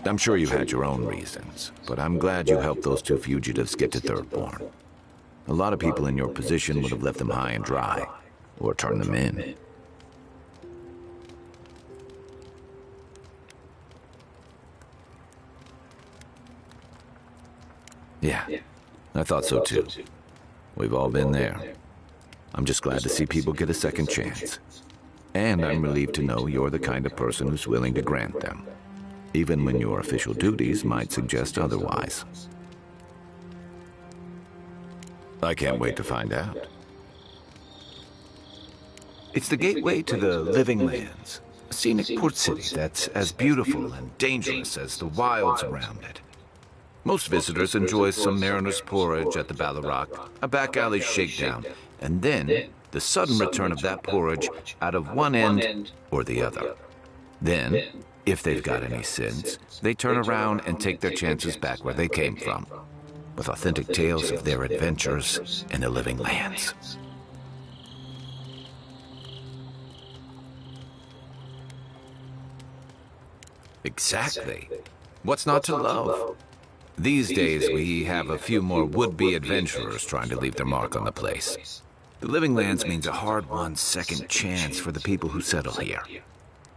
I'm sure you had your own reasons, but I'm glad you helped those two fugitives get to Thirdborn. A lot of people in your position would have left them high and dry, or turned them in. Yeah, I thought so too. We've all been there. I'm just glad to see people get a second chance. And I'm relieved to know you're the kind of person who's willing to grant them, even when your official duties might suggest otherwise. I can't wait to find out. It's the gateway to the Living Lands, a scenic port city that's as beautiful and dangerous as the wilds around it. Most visitors enjoy some mariner's porridge at the Ballarock, a back alley shakedown, and then the sudden return of that porridge out of one end or the other. Then, if they've got any sense, they turn around and take their chances back where they came from, with authentic tales of their adventures in the Living Lands. Exactly. What's not to love? These days, we have a few more would-be adventurers trying to leave their mark on the place. The Living Lands means a hard-won second chance for the people who settle here.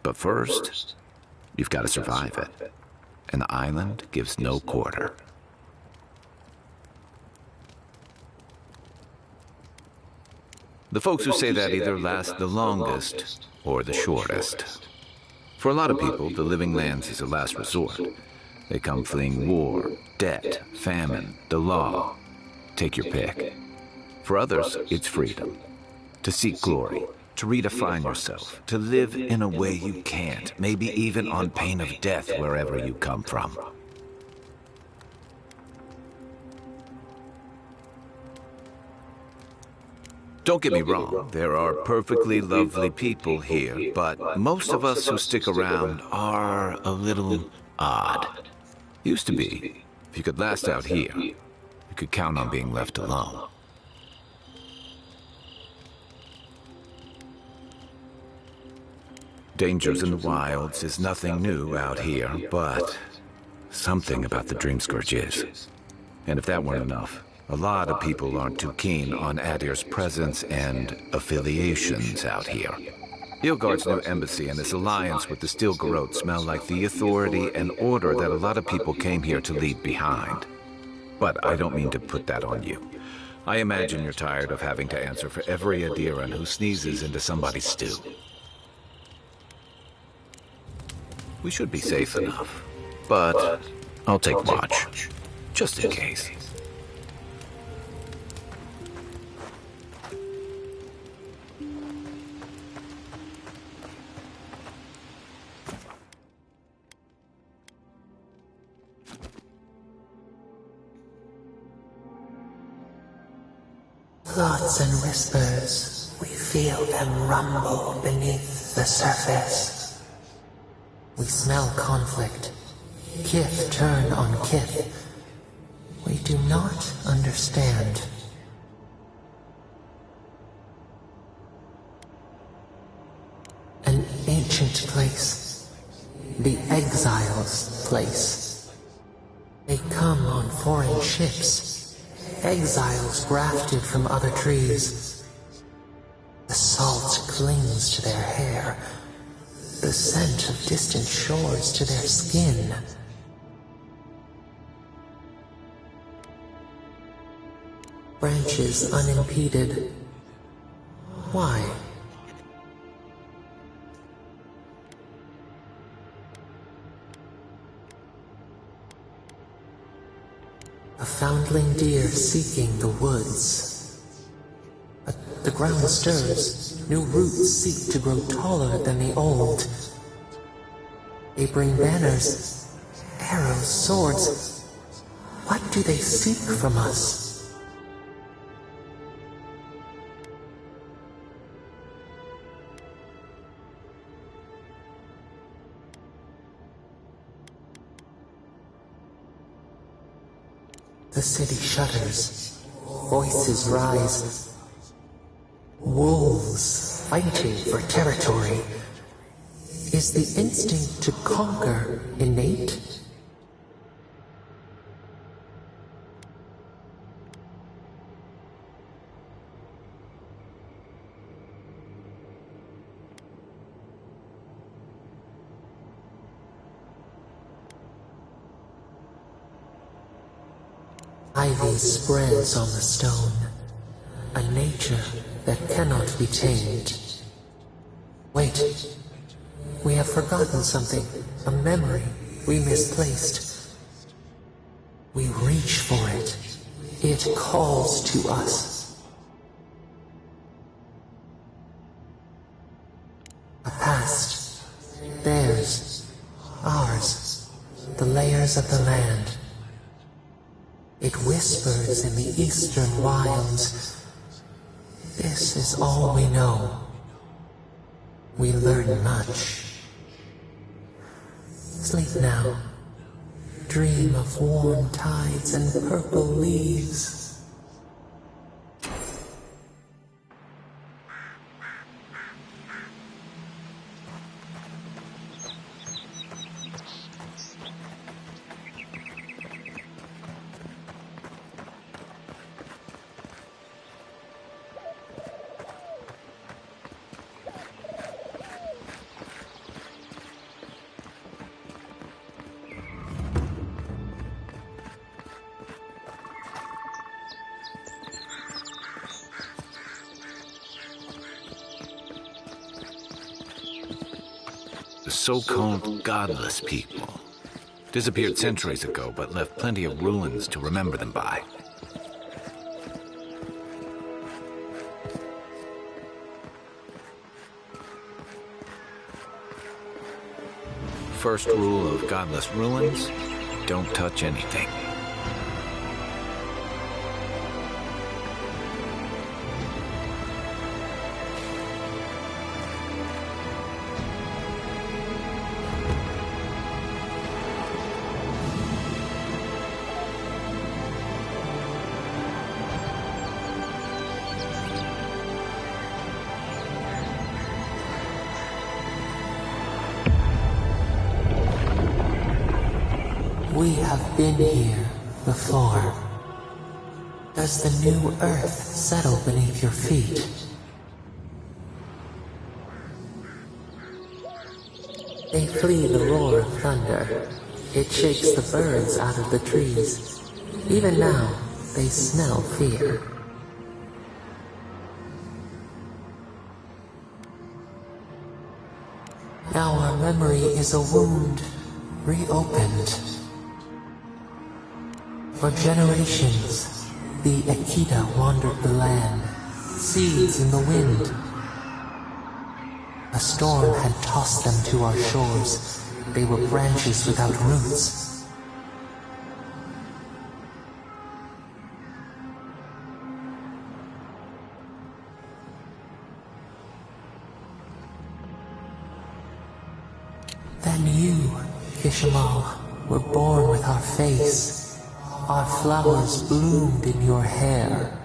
But first, you've got to survive it. And the island gives no quarter. The folks who say that either last the longest or the shortest. For a lot of people, the Living Lands is a last resort. They come fleeing war, debt, famine, the law. Take your pick. For others, it's freedom. To seek glory, to redefine yourself, to live in a way you can't, maybe even on pain of death wherever you come from. Don't get me wrong, there are perfectly lovely people here, but most of us who stick around are a little odd. Used to be. If you could last out here, you could count on being left alone. Dangers in the wilds is nothing new out here, but something about the Dreamscourge is. And if that weren't enough, a lot of people aren't too keen on Adir's presence and affiliations out here. Ilgard's new embassy and his alliance with the Steel Garrote smell like the authority and order that a lot of people came here to leave behind. But I don't mean to put that on you. I imagine you're tired of having to answer for every Adiran who sneezes into somebody's stew. We should be safe enough, but I'll take watch, just in case. Thoughts and whispers, we feel them rumble beneath the surface. We smell conflict, kith turn on kith. We do not understand. An ancient place, the exiles' place. They come on foreign ships. Exiles grafted from other trees. The salt clings to their hair, the scent of distant shores to their skin. Branches unimpeded. Why? A foundling deer seeking the woods. But the ground stirs, new roots seek to grow taller than the old. They bring banners, arrows, swords. What do they seek from us? The city shudders, voices rise. Wolves fighting for territory. Is the instinct to conquer innate? Ivy spreads on the stone, a nature that cannot be tamed. Wait, we have forgotten something, a memory we misplaced. We reach for it. It calls to us. A past. Theirs. Ours. The layers of the land. It whispers in the eastern wilds. This is all we know. We learn much. Sleep now. Dream of warm tides and purple leaves. The so-called godless people disappeared centuries ago, but left plenty of ruins to remember them by. First rule of godless ruins: don't touch anything. We have been here before. Does the new earth settle beneath your feet? They flee the roar of thunder. It shakes the birds out of the trees. Even now, they smell fear. Now our memory is a wound, reopened. For generations, the Akita wandered the land, seeds in the wind. A storm had tossed them to our shores. They were branches without roots. Then you, Kishimal, were born with our face. Our flowers bloomed in your hair.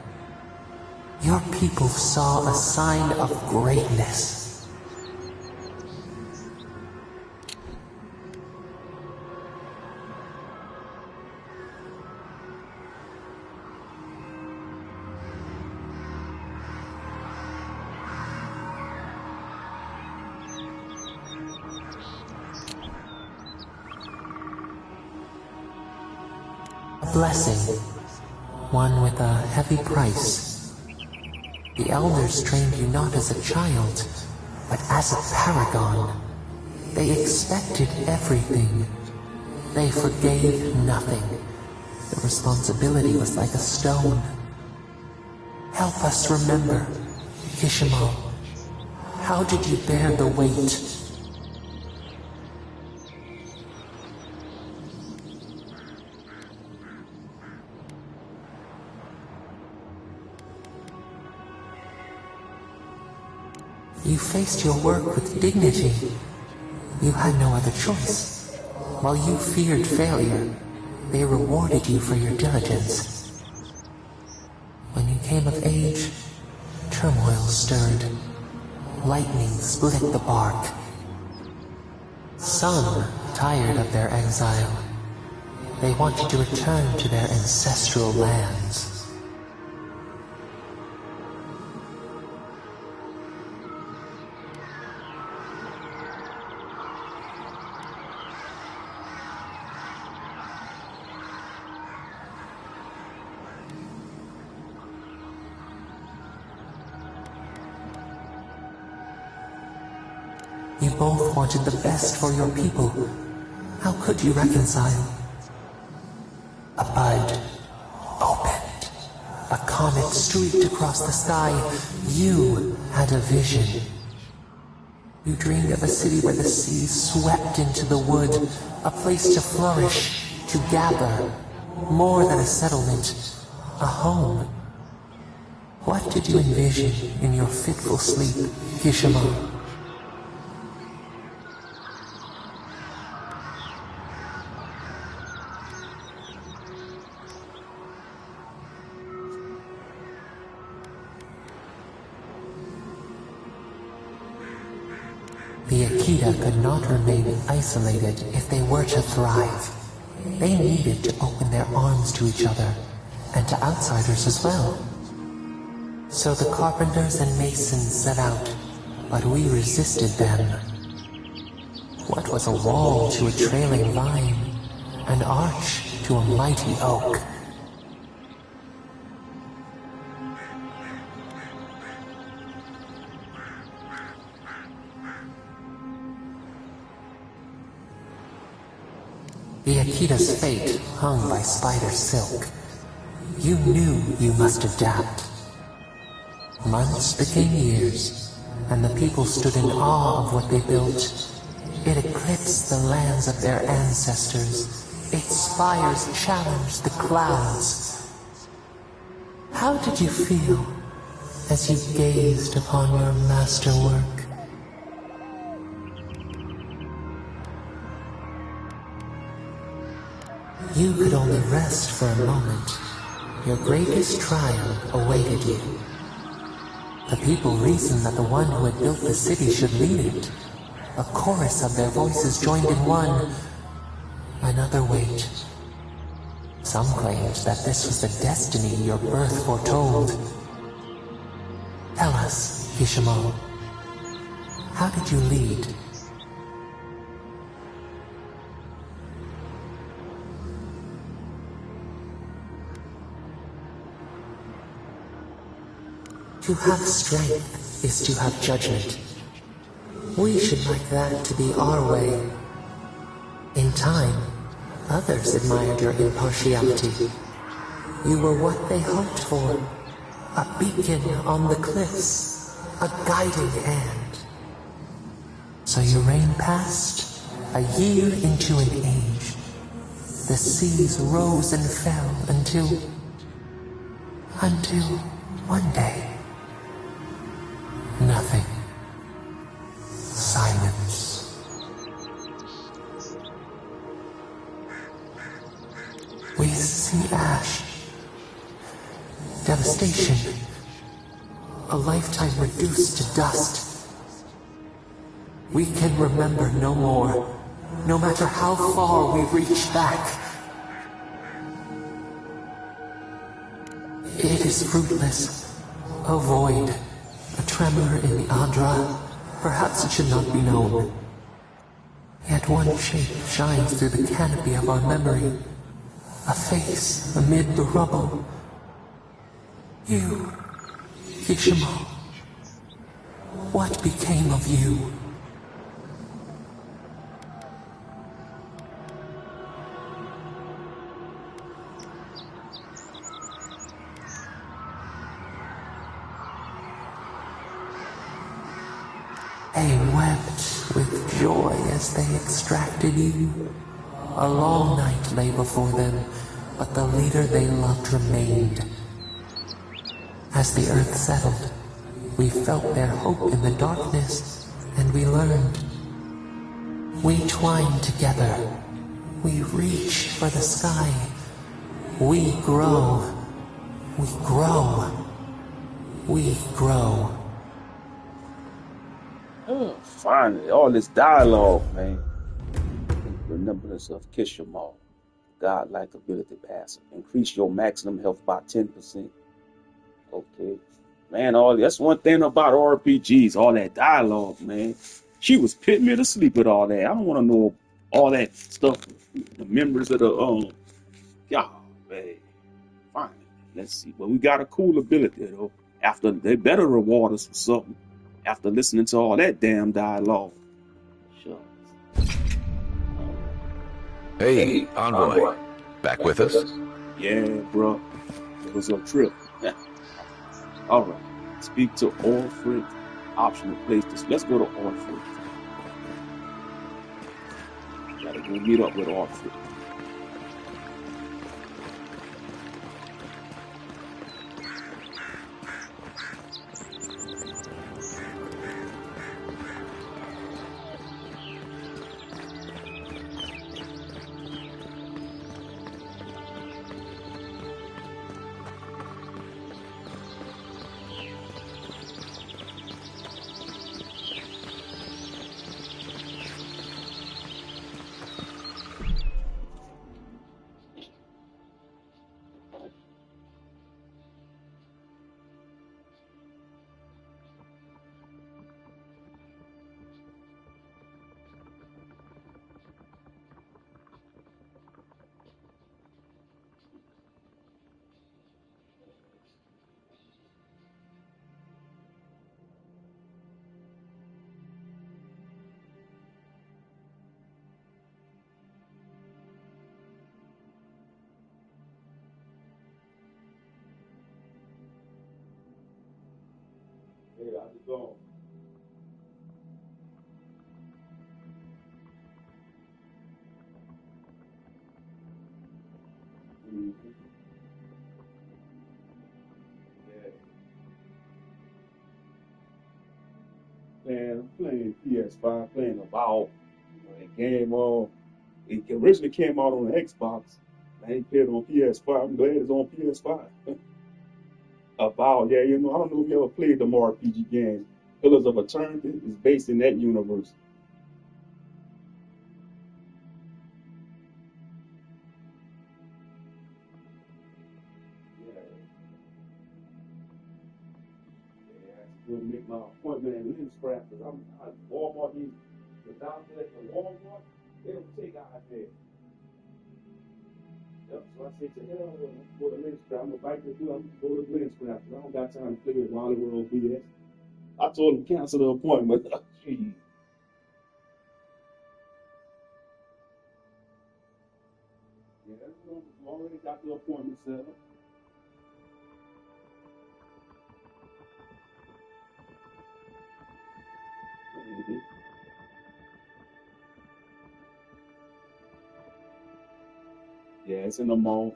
Your people saw a sign of greatness. A blessing, one with a heavy price. The elders trained you not as a child, but as a paragon. They expected everything. They forgave nothing. The responsibility was like a stone. Help us remember, Kishimal. How did you bear the weight? You faced your work with dignity. You had no other choice. While you feared failure, they rewarded you for your diligence. When you came of age, turmoil stirred. Lightning split the bark. Some tired of their exile. They wanted to return to their ancestral lands. You both wanted the best for your people. How could you reconcile? A bud opened. A comet streaked across the sky. You had a vision. You dreamed of a city where the sea swept into the wood, a place to flourish, to gather, more than a settlement, a home. What did you envision in your fitful sleep, Kishima? The Akita could not remain isolated if they were to thrive. They needed to open their arms to each other, and to outsiders as well. So the carpenters and masons set out, but we resisted them. What was a wall to a trailing vine, an arch to a mighty oak? The Akita's fate hung by spider silk. You knew you must adapt. Months became years, and the people stood in awe of what they built. It eclipsed the lands of their ancestors. Its spires challenged the clouds. How did you feel as you gazed upon your masterwork? You could only rest for a moment. Your greatest trial awaited you. The people reasoned that the one who had built the city should lead it. A chorus of their voices joined in one. Another wait. Some claimed that this was the destiny your birth foretold. Tell us, Kishimo, how did you lead? To have strength is to have judgment. We should like that to be our way. In time, others admired your impartiality. You were what they hoped for. A beacon on the cliffs, a guiding hand. So your reign passed, a year into an age. The seas rose and fell until one day. Nothing. Silence. We see ash. Devastation. A lifetime reduced to dust. We can remember no more, no matter how far we reach back. It is fruitless. A void. A tremor in the Adra. Perhaps it should not be known. Yet one shape shines through the canopy of our memory. A face amid the rubble. You, Kishimo. What became of you? They wept with joy as they extracted you. A long night lay before them, but the leader they loved remained. As the earth settled, we felt their hope in the darkness, and we learned. We twine together. We reach for the sky. We grow. We grow. We grow. Oh, finally, all this dialogue, man. Remembrance of Kishimo, godlike ability passive. Increase your maximum health by 10%. Okay. Man, that's one thing about RPGs, all that dialogue, man. She was putting me to sleep with all that. I don't want to know all that stuff. The members of the yeah, man. Fine. Let's see. But we got a cool ability though. After they better reward us for something. After listening to all that damn dialogue. Hey, Envoy. Back with us? Yeah, bro. It was a trip. All right. Speak to all freight. Optional place to. Let's go to all freight. Gotta go meet up with all freight. Hey, how's it going? Mhm. Yeah. Man, I'm playing PS5, playing Avowed. That game it originally came out on the Xbox. I ain't played it on PS5. I'm glad it's on PS5. Avowed, yeah, I don't know if you ever played the RPG game. Pillars of Eternity is based in that universe. Yeah, yeah, I have to go make my appointment at Lens Crafters. I Walmart, the doctor at the Walmart, they don't take out there. Yep, so I say to hell with a Lens Crafters. I'm a bike to do, I'm going to go to Lens Crafters. I don't got time to play with Wally World BS. I told him cancel the appointment. Jeez. Yeah, I already got the appointment set up. Mhm. Yeah, it's in the mall.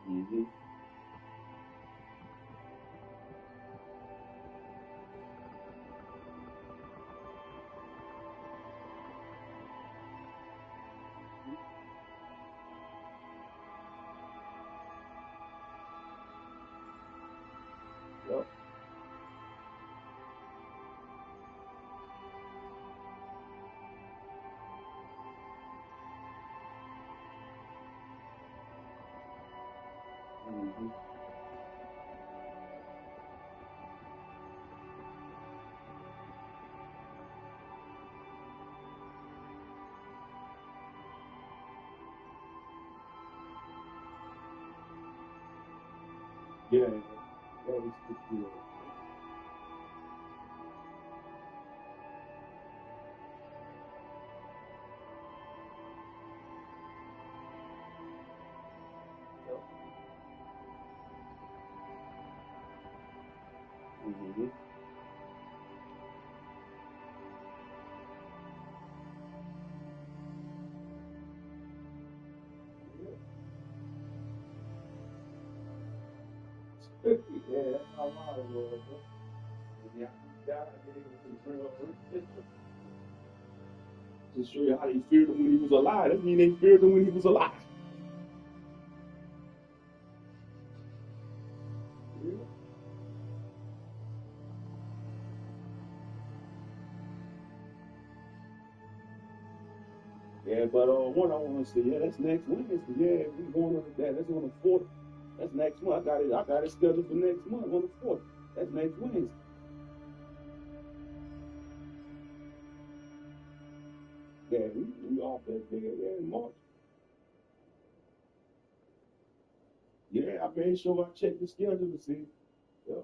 Mm-hmm. Yep. Mm-hmm. Yeah, that was good. Yep. Mm-hmm. Yeah. Yeah, that's how loud it was. Huh? Yeah, I did it to show you how they feared him when he was alive. That mean they feared him when he was alive. Yeah. Yeah, but what I want to say, yeah, that's next Wednesday. Yeah, we going on that. That's on the 4th. That's next month. I got it scheduled for next month on the 4th. That's next Wednesday. Yeah, we off that bed, yeah, in March. Yeah, I made sure I checked the schedule to see. Yeah.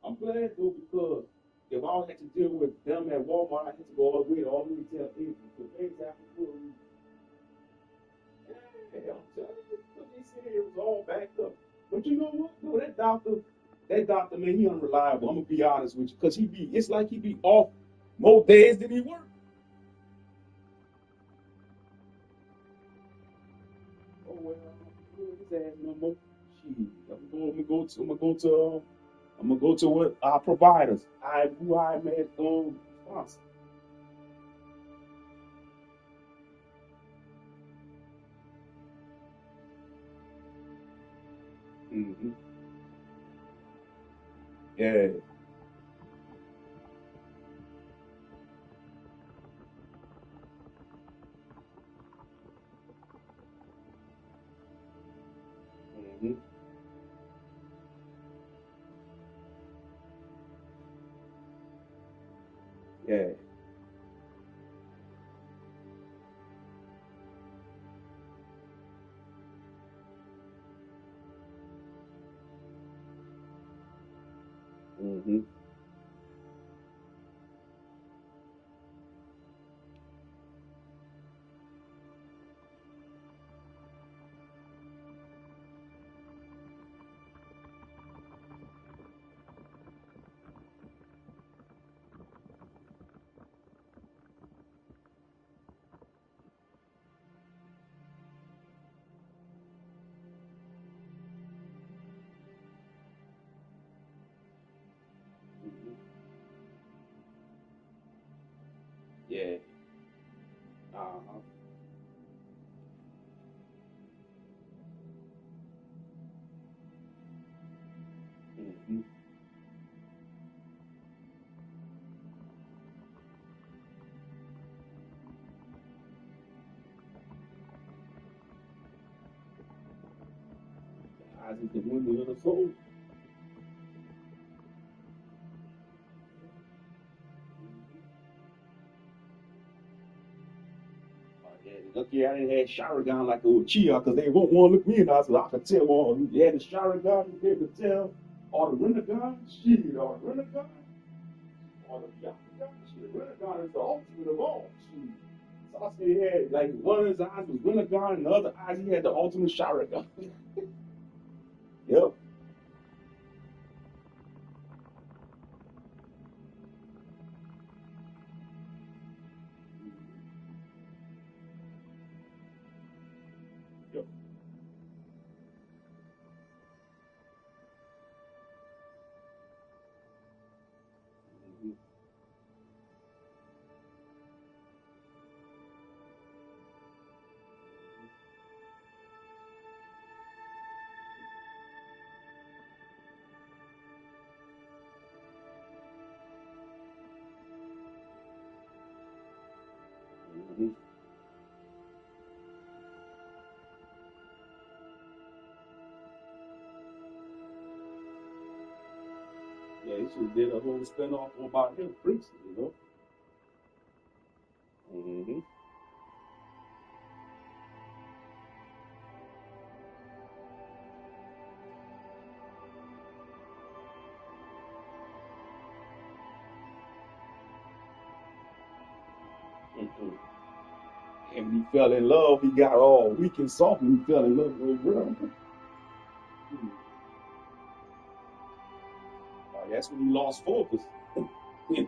I'm glad though because if I had to deal with them at Walmart, I had to go all the way to April. Because things happen for a reason. Yeah, I'm telling you, but they said it was all backed up. But you know what? No, that doctor, man, he unreliable. I'm gonna be honest with you, because it's like he be off more days than he work. Oh well, I don't his ass no more. Shit, I'm gonna go to what our providers, who I made sponsor. Mm-hmm. Yeah. Mm-hmm. Yeah. Mm-hmm. Mm-hmm. Yeah. Uh-huh. Mm-hmm. Eyes is the window of the soul. Yeah, lucky I didn't have shower gun like a Uchiha because they won't want to look me in the eyes. I could tell, well, you had the shower gun, you able to tell, or the rental gun, shit, or the rental gun, or the Yakuza gun, shit. The rental gun is the ultimate of all, shit. Sasuke had, like, one of his eyes was rental gun, and the other eyes he had the ultimate shower gun. Yep. Yep. Mm-hmm. Mm-hmm. Yeah, he should have did a whole spinoff about him, Priest, you know? Mm-hmm. Mm-hmm. And when he fell in love, he got all weak and soft and he fell in love with a girl. That's when he lost focus. Oh, yeah.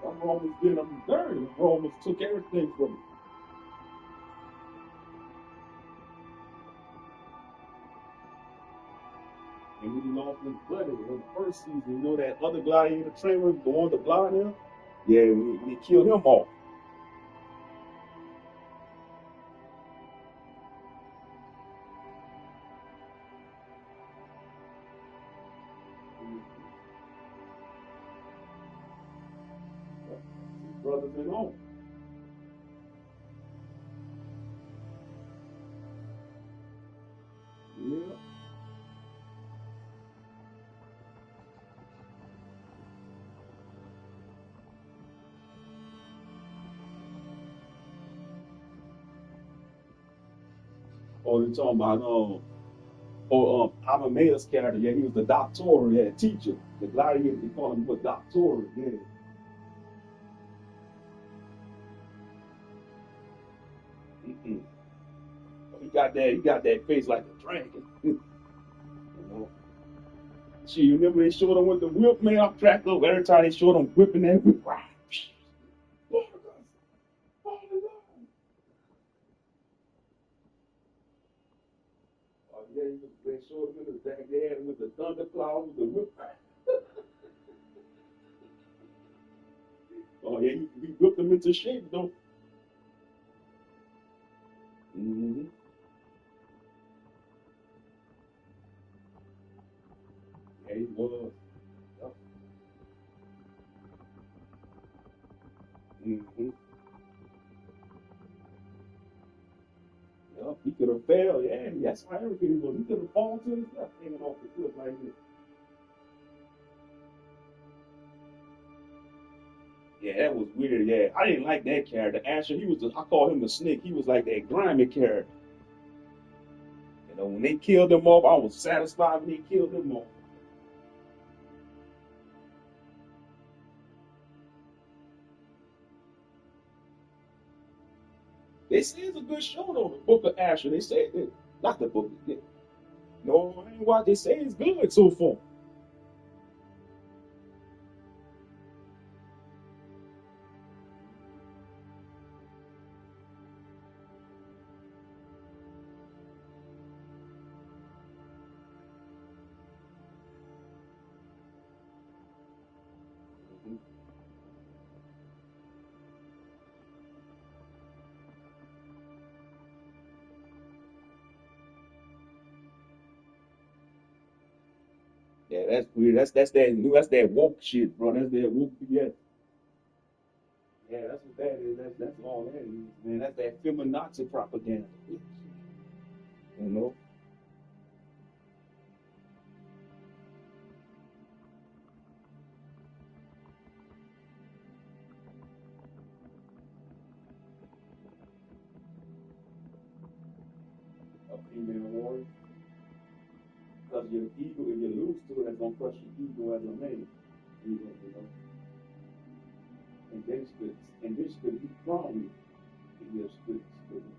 Some Romans did him dirty. The Romans took everything from him. And when he lost his buddy in the first season, you know that other gladiator trainer, the one with the blonde hair? Yeah, when he killed him off. His brothers in on. Oh, they're talking about Amadeus character. Yeah, he was the doctor, yeah, teacher. The gladiator, they call him what doctor, yeah. Mm-mm. He got that face like a dragon. You know. Shit, you remember they showed him with the whip, man? I'm cracked up every time they showed him whipping that whip. Oh, yeah, they showed him in the back. They had him with the thundercloud with the whip. Oh, yeah, he whipped him into shape, though. Mm-hmm. Yeah, he was. Yep. Mm-hmm. Yep. He could have failed. Yeah, that's how everything was. He could have fallen to his left, hanging off the cliff like this. Yeah, that was weird. Yeah, I didn't like that character. Asher, I call him the snake. He was like that grimy character. You know, when they killed him off, I was satisfied when they killed him off. They say it's a good show though, the Book of Asher. They say that, not the book. No, I ain't watched. They say it's good so far. Mhm. Yeah, that's weird. That's that woke shit, bro. That's that woke. Yeah, yeah, that's what that is. That's all that is, man. That's that feminazi propaganda. You know, a female warrior. Because your ego, if you lose to it, that's gonna crush your ego as a man. You know. And this could be crowned.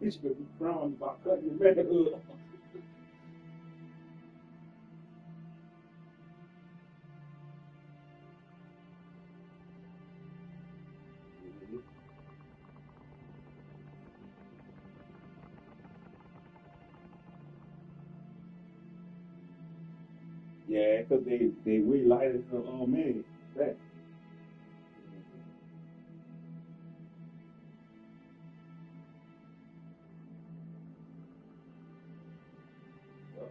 This could be crowned by cutting your manhood. Yeah, because they way lighter than man. That. Uh,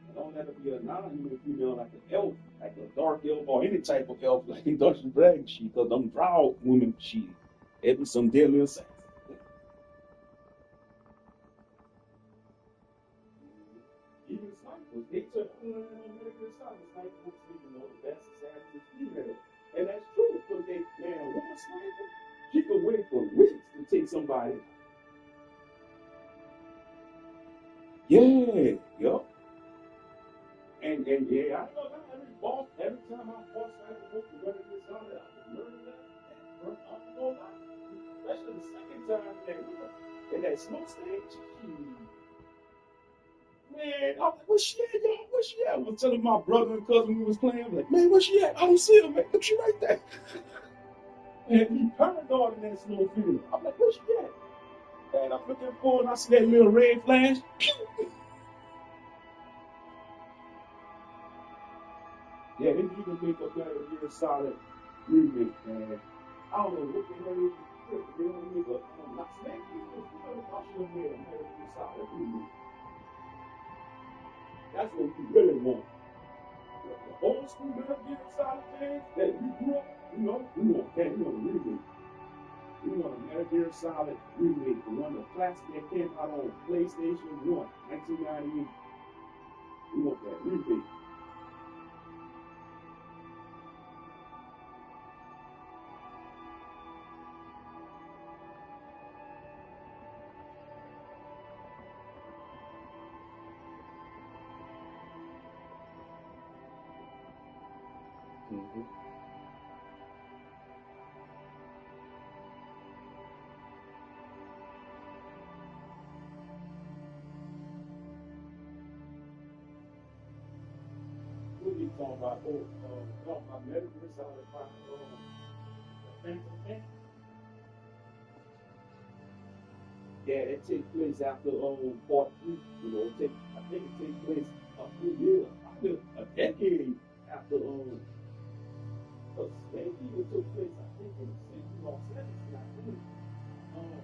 and don't let it be a non-human female like an elf, like a dark elf or any type of elf, like in Dungeons and Dragons. Because them drow women, it be some deadly assassins. Even snipers, they took American snipers, the best assassin is female. And that's true, because man, a woman sniper, she could wait for weeks to take somebody. Yeah, yup. And yeah, I know that every time I fought sniper wolf to run this out, I was learning that. I'm not gonna lie. Especially the second time in that smoke stage. Man, I'm like, where's she at, y'all? Where's she at? I was telling my brother and cousin we was playing, I'm like, man, where's she at? I don't see her, man. Look, she right there. And he paranoid in that snow field. I'm like, where's she at? And I'm looking for her, and I see that little red flash. Pew! Yeah, they need to make a better Gear Solid remake, man. I don't know what the hell is the They don't make a, not Snake Eater, I should have made a Metal Gear Solid remake. That's what we really want. The old school Metal Gear Solid fans that we grew up, we want that. We want a remake. We want a Metal Gear Solid remake. The one, the classic that came out on PlayStation 1, 1998. We want that remake. Mm-hmm. What are you talking about? Oh, talking about medical side about the Phantom Pain? Yeah, that takes place after part three. You know, I think it takes place a few years, probably a decade after maybe it took place, I think, in the 60s or 70s, I think. Um,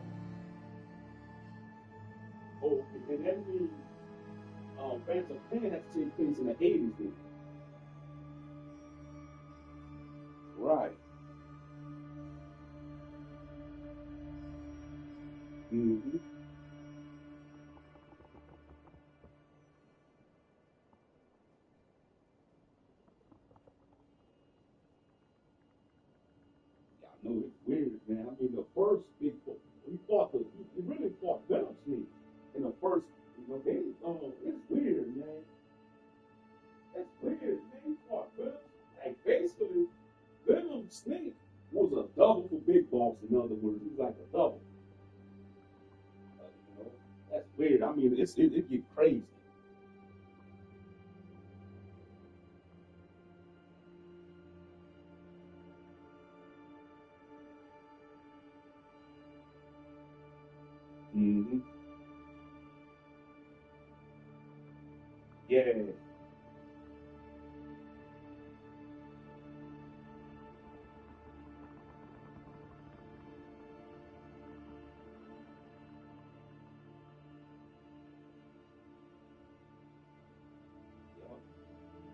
okay, and that means Phantom Pain had to take place in the 80s then. Right. Mm-hmm. Yeah, I know it's weird, man. I mean, the first big book, he really fought Venom Snake in the first, it's weird, man. That's weird, man. He fought Venom. Like, basically, Venom Snake was a double for Big Boss, in other words. He was like a double. You know, that's weird. I mean, it get crazy. Mm-hmm. Yeah,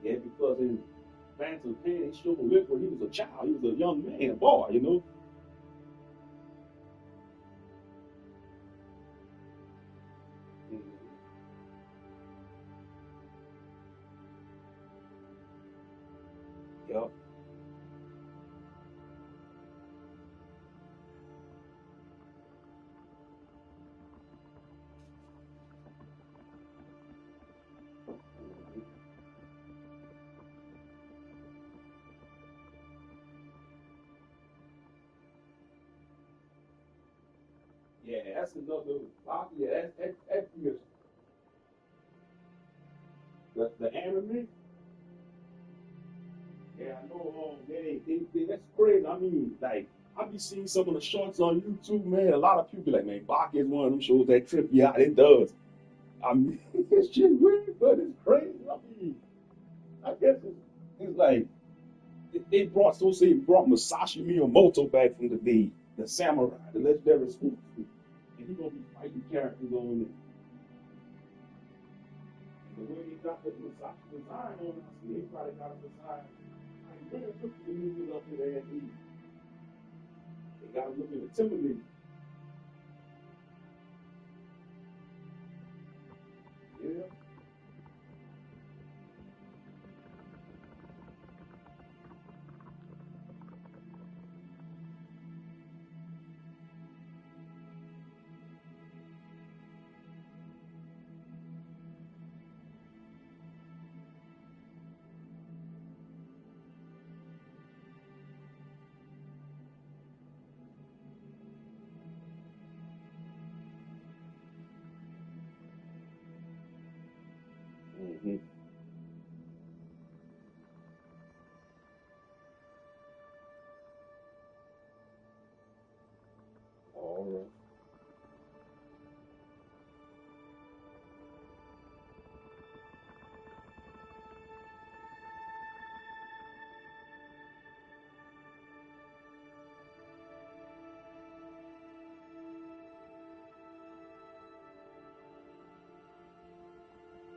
yeah, because in Phantom Pain, he showed Rick when he was a child. He was a young man, a boy, you know. Mm-hmm. Yep. Mm-hmm. Yeah, that's another. Yeah, that's the anime. Yeah, I know. That's crazy. I mean, like, I be seeing some of the shorts on YouTube, man. A lot of people be like, man, Bach is one of them shows that trip you out. It does. I mean, it's just weird, but it's crazy. I mean, I guess it's like they brought, so say, brought Masashi Miyamoto back from the day, the samurai, the legendary school, and he gonna be fighting characters on it. And the way they got the Masashi design on it, I see they probably got a design. I really took the movies up to there, and they got to look at intimidating. Yeah. Mm-hmm. All right.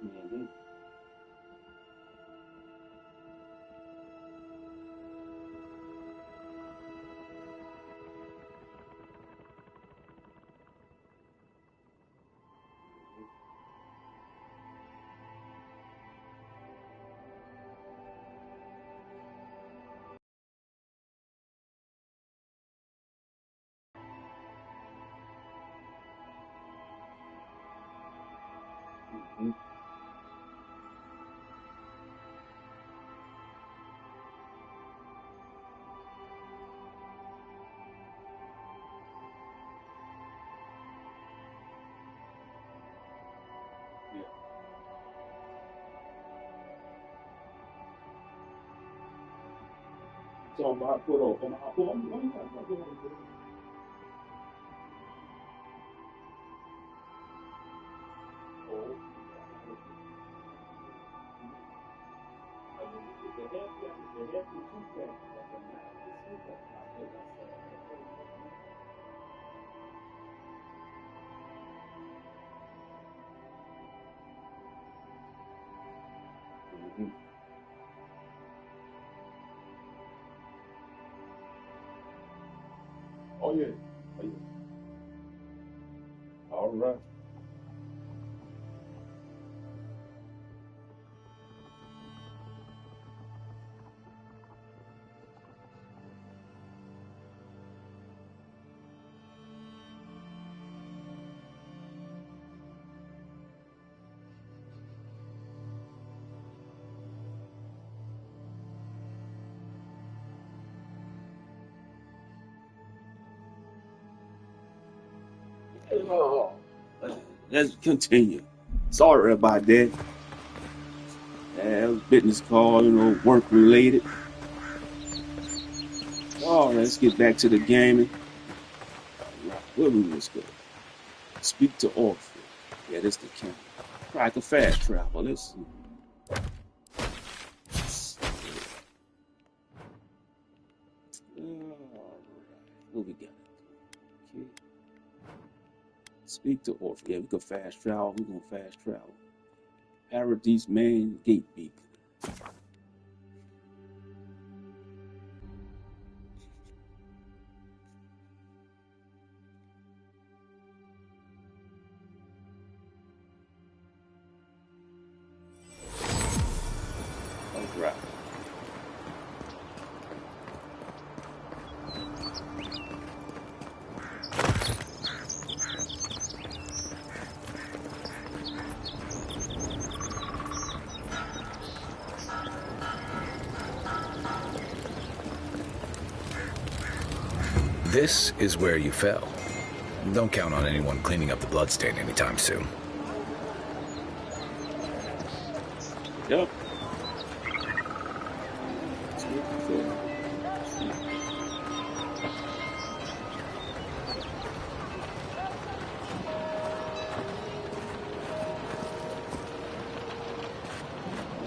Mm-hmm. Mm-hmm. talking about put on my Oh yeah. Oh yeah. All right. Oh, let's continue. Sorry about that. It was business call, work related. Oh, let's get back to the gaming. All right, where we was going? Speak to Orpheus. Yeah, this the camera. Try to fast travel. Let's see. All right, what we got? Okay. Speak to Orpheus. Yeah, we can fast travel. We're gonna fast travel. Paradise main gate beacon. All right. This is where you fell. Don't count on anyone cleaning up the bloodstain anytime soon. Yep.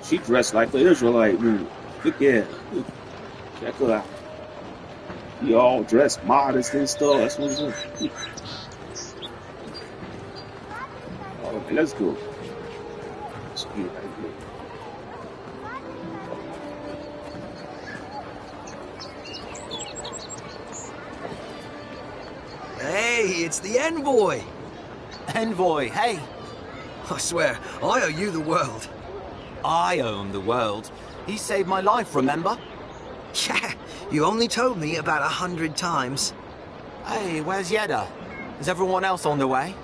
She dressed like the Israelite woman. Look at her. Check her out. You all dressed modest and stuff. That's what it's like. Okay, let's go. Let's get right here. Hey, it's the envoy! Envoy, hey! I swear, I owe you the world. I own the world. He saved my life, remember? Yeah, you only told me about 100 times. Hey, where's Yeda? Is everyone else on the way?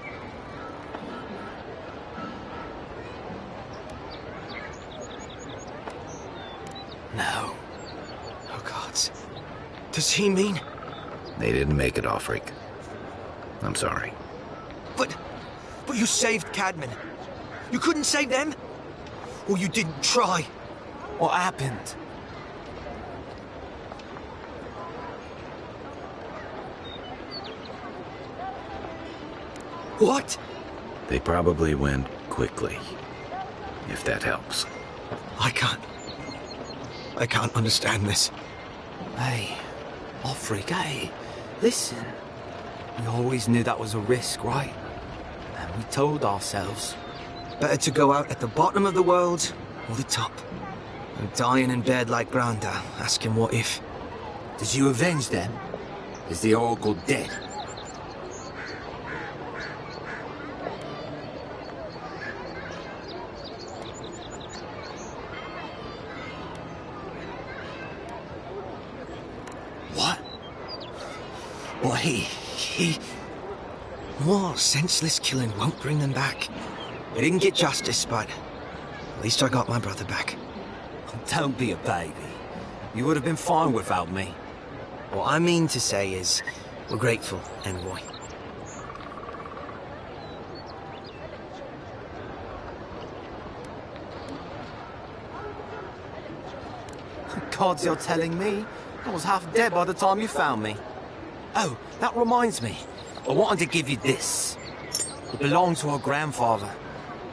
No. Oh, gods. Does he mean... They didn't make it, Offreak. I'm sorry. But you saved Cadman. You couldn't save them? Or you didn't try? What happened? What? They probably went quickly, if that helps. I can't understand this. Hey, Offreak, hey, listen. We always knew that was a risk, right? And we told ourselves. Better to go out at the bottom of the world or the top. And dying in bed like Granda, asking what if. Did you avenge them? Is the Oracle dead? What? Well, he... More senseless killing won't bring them back. We didn't get justice, but at least I got my brother back. Don't be a baby. You would have been fine without me. What I mean to say is, we're grateful, Envoy. Gods, you're telling me? I was half dead by the time you found me. Oh, that reminds me. I wanted to give you this. It belonged to our grandfather.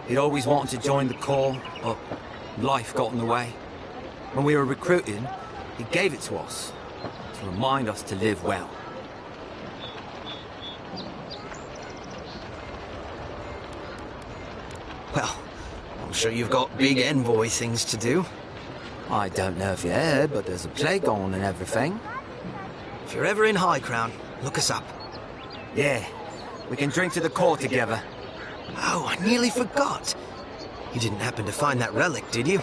He'd always wanted to join the Corps, but life got in the way. When we were recruiting, he gave it to us to remind us to live well. Well, I'm sure you've got big envoy things to do. I don't know if you heard, but there's a plague on and everything. If you're ever in High Crown, look us up. Yeah, we can drink to the Corps together. Oh, I nearly forgot. You didn't happen to find that relic, did you?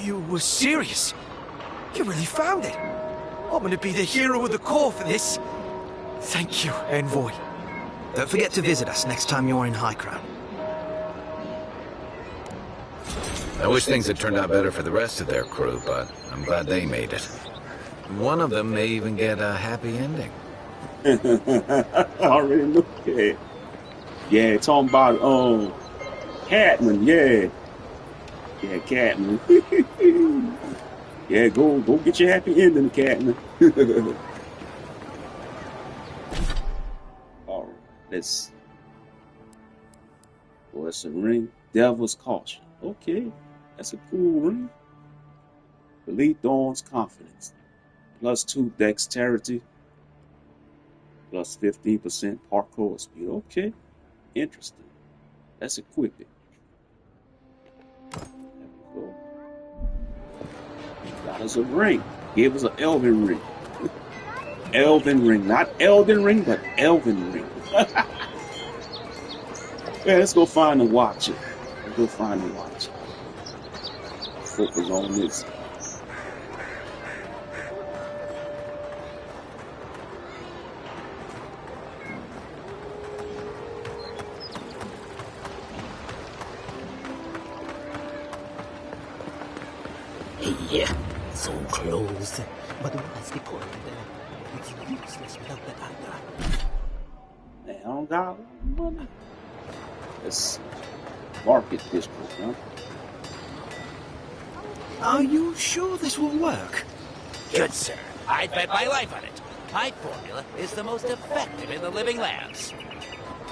You were serious? You really found it? I'm gonna be the hero of the Corps for this. Thank you, Envoy. Don't forget to visit us next time you're in High Crown. I wish things had turned out better for the rest of their crew, but I'm glad they made it. One of them may even get a happy ending. I already looked at it. Yeah, talking about Catman, yeah. Yeah, Catman. Yeah, go get your happy ending, Catman. Alright, let's well, it's a ring. Devil's Caution. Okay, that's a cool ring. Elite Dawn's Confidence. +2 dexterity. +15% parkour speed. Okay, interesting. Let's equip it. There we go. Got us a ring. Gave us an Elven ring. Elven ring. Not Elden ring, but Elven ring. Yeah, let's go find the Watcher. Let's go find the Watcher. Focus on this. Yeah, so close. But what's the point there? It's useless without the other. Man, I don't got money. Let's see. Market district, huh? Are you sure this will work? Good, sir. I'd bet my life on it. My formula is the most effective in the living lands.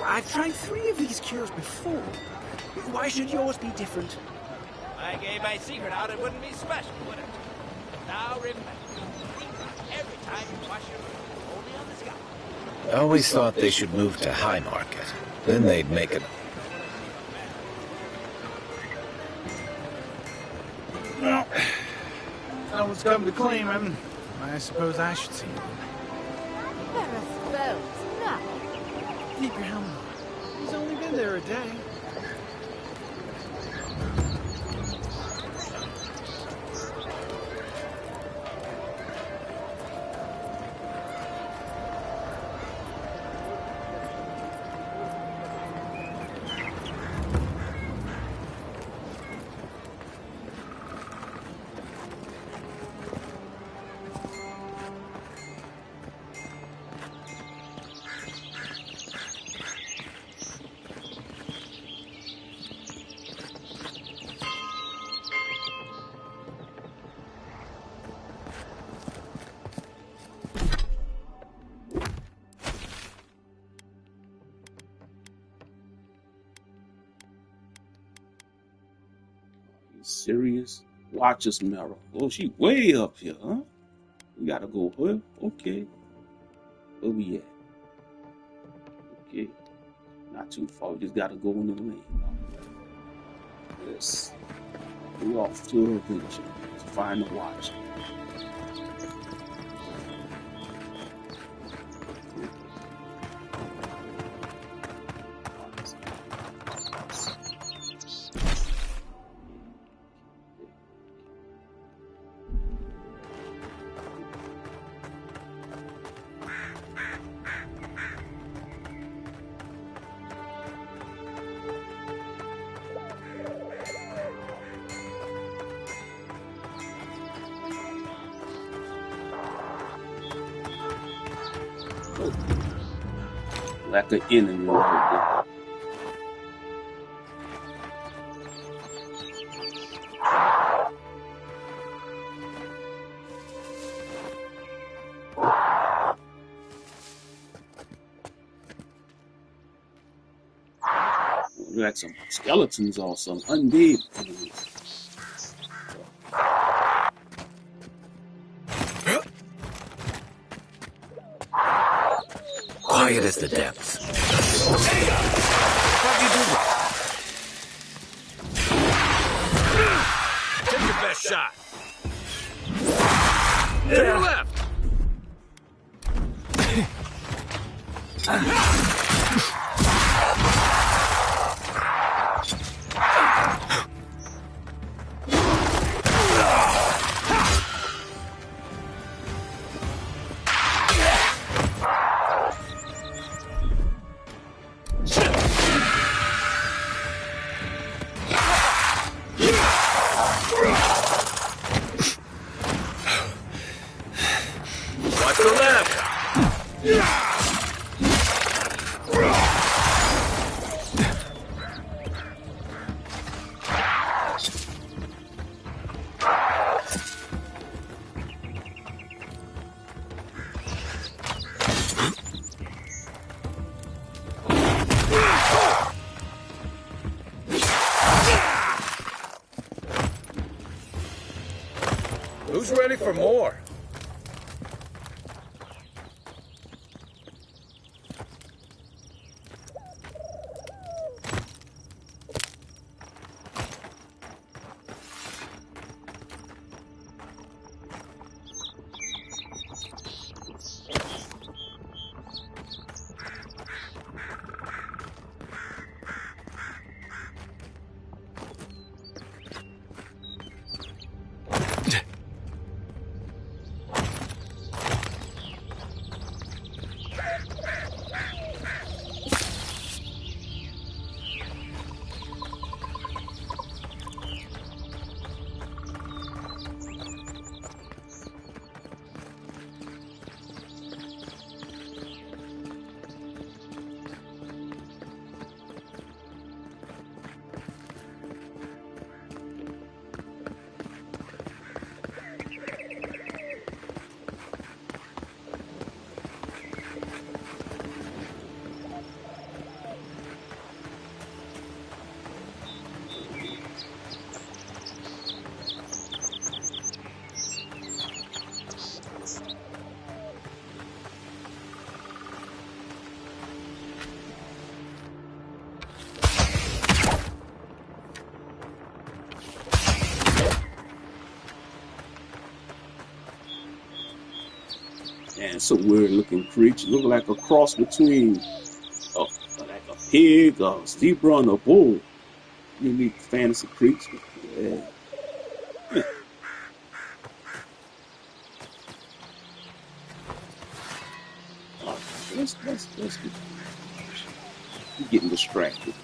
I've tried 3 of these cures before. Why should yours be different? If I gave my secret out, it wouldn't be special, would it? Now remember, every time you wash your room, only on the scalp. I always thought they should move to High Market. Then they'd make it. Well, no one's come to claim him. I suppose I should see him. Keep your helmet on. He's only been there a day. Serious? Watcher's Mirror. Oh, she way up here, huh? We gotta go where? Okay. Where we at? Okay. Not too far. We just gotta go in the lane. Yes. We off to an adventure to find the Watcher. Like an enemy right Like some skeletons or some undead enemies. Quiet as the depths. How'd you do that? Take your best shot. To your left. Watch the left. Who's ready for more? And it's a weird looking creature. Look like a cross between like a pig, a zebra, and a bull. Unique fantasy creature. Yeah. Let's get getting distracted.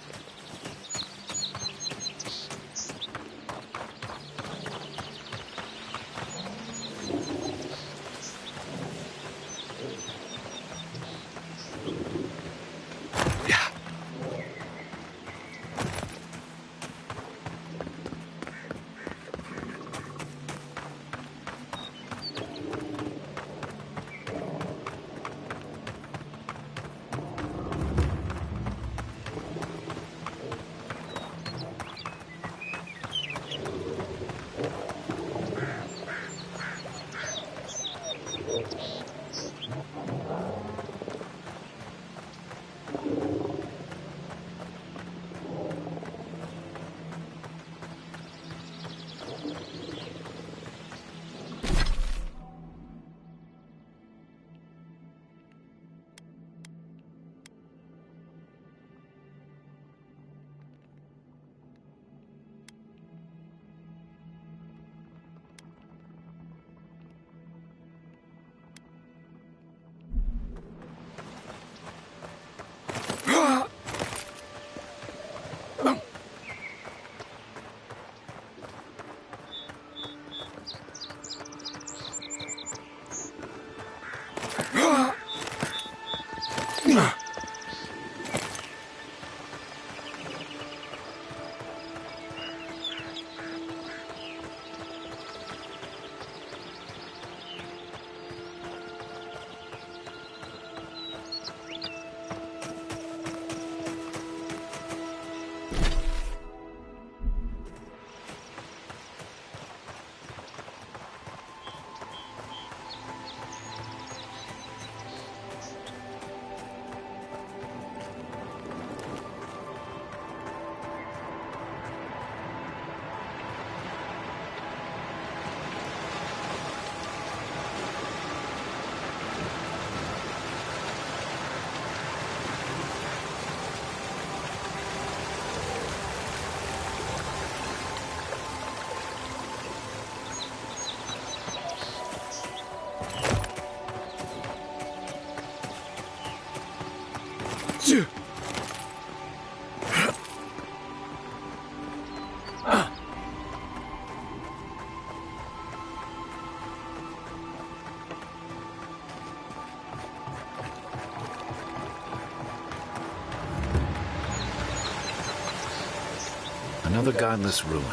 Another godless ruin.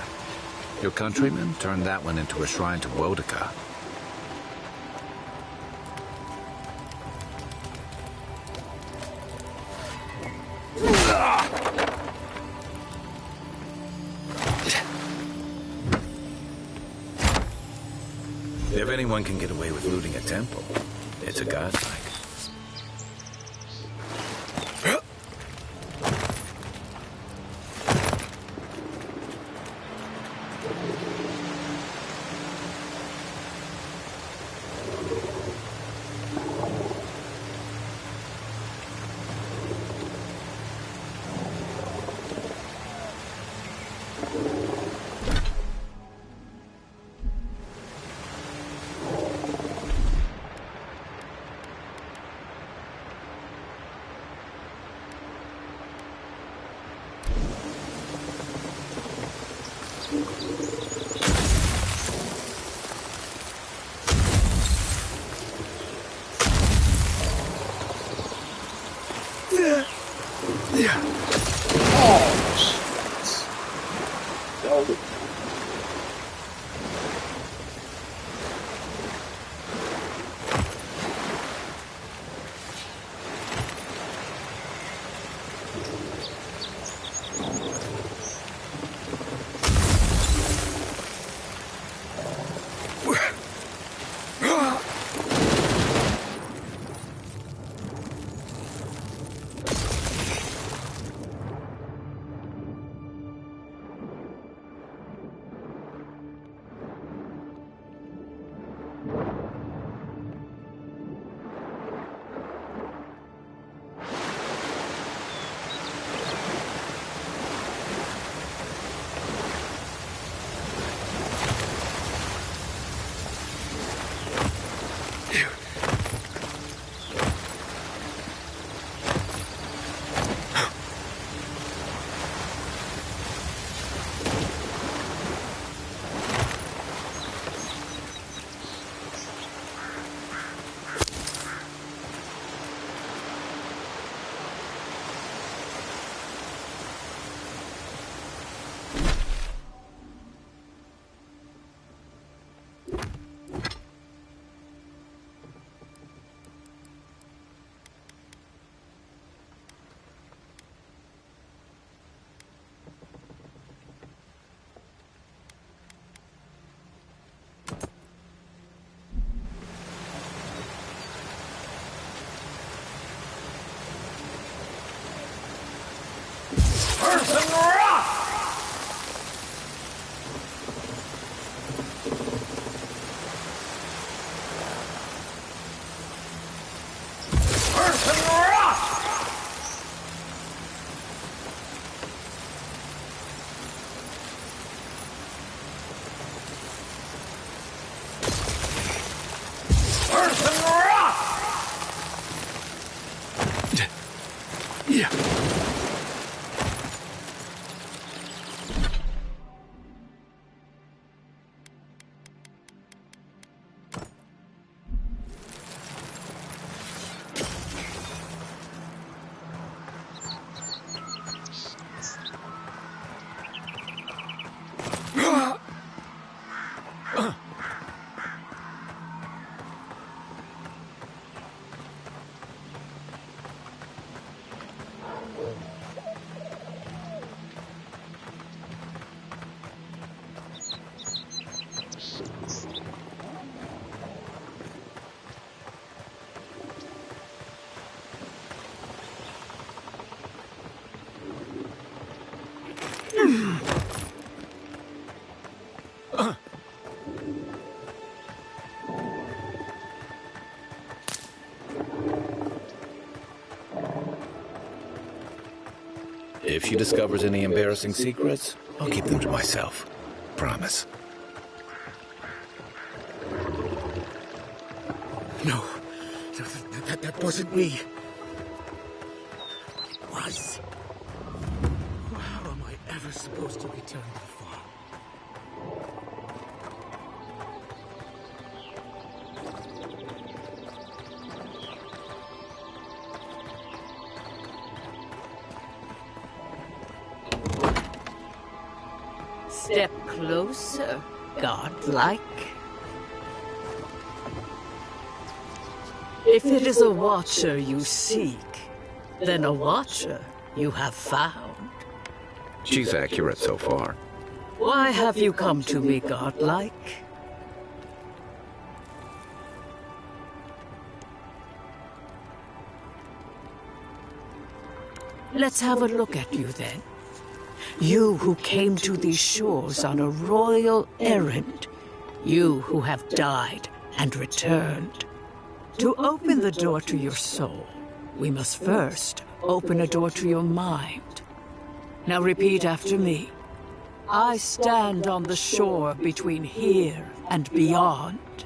Your countrymen turned that one into a shrine to Wodaka. If anyone can get away with looting a temple, it's a godlike. If she discovers any embarrassing secrets, I'll keep them to myself. Promise. No, that wasn't me. does. How am I ever supposed to return to the farm? Step closer, godlike. If it is a watcher you seek, then a watcher you have found. She's accurate so far. Why have you come to me, godlike? Let's have a look at you then. You who came to these shores on a royal errand. You who have died and returned. To open the door to your soul, we must first open a door to your mind. Now repeat after me. I stand on the shore between here and beyond.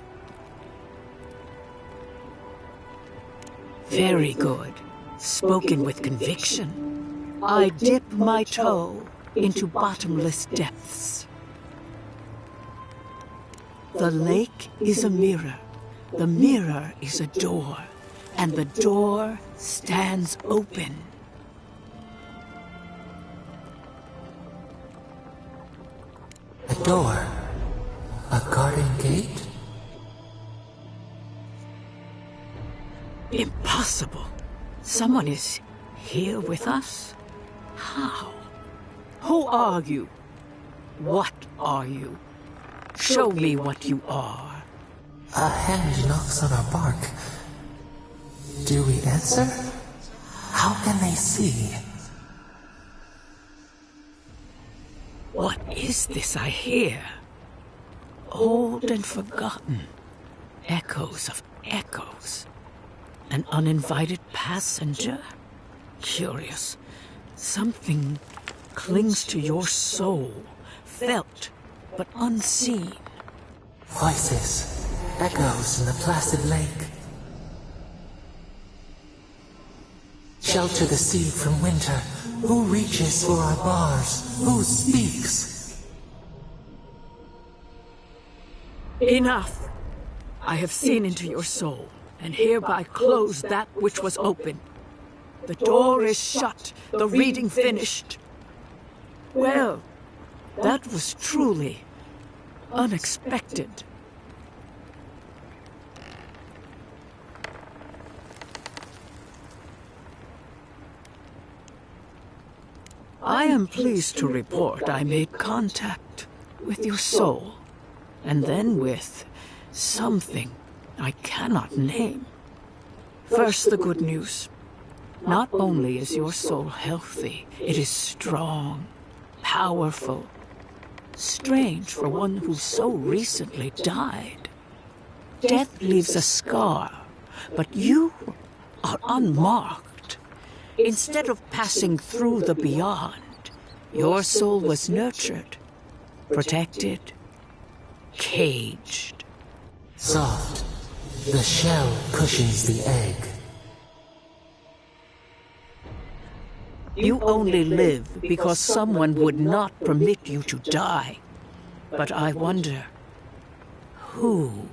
Very good. Spoken with conviction. I dip my toe into bottomless depths. The lake is a mirror. The mirror is a door, and the door stands open. A door? A garden gate? Impossible. Someone is here with us? How? Who are you? What are you? Show me what you are. A hand knocks on our bark. Do we answer? How can they see? What is this I hear? Old and forgotten. Echoes of echoes. An uninvited passenger? Curious. Something clings to your soul. Felt, but unseen. Voices. Echoes in the placid lake. Shelter the sea from winter. Who reaches for our bars? Who speaks? Enough! I have seen into your soul, and hereby close that which was open. The door is shut, the reading finished. Well, that was truly unexpected. I am pleased to report I made contact with your soul, and then with something I cannot name. First, the good news. Not only is your soul healthy, it is strong, powerful. Strange for one who so recently died. Death leaves a scar, but you are unmarked. Instead of passing through the beyond, your soul was nurtured, protected, caged. Soft. The shell cushions the egg. You only live because someone would not permit you to die. But I wonder, who?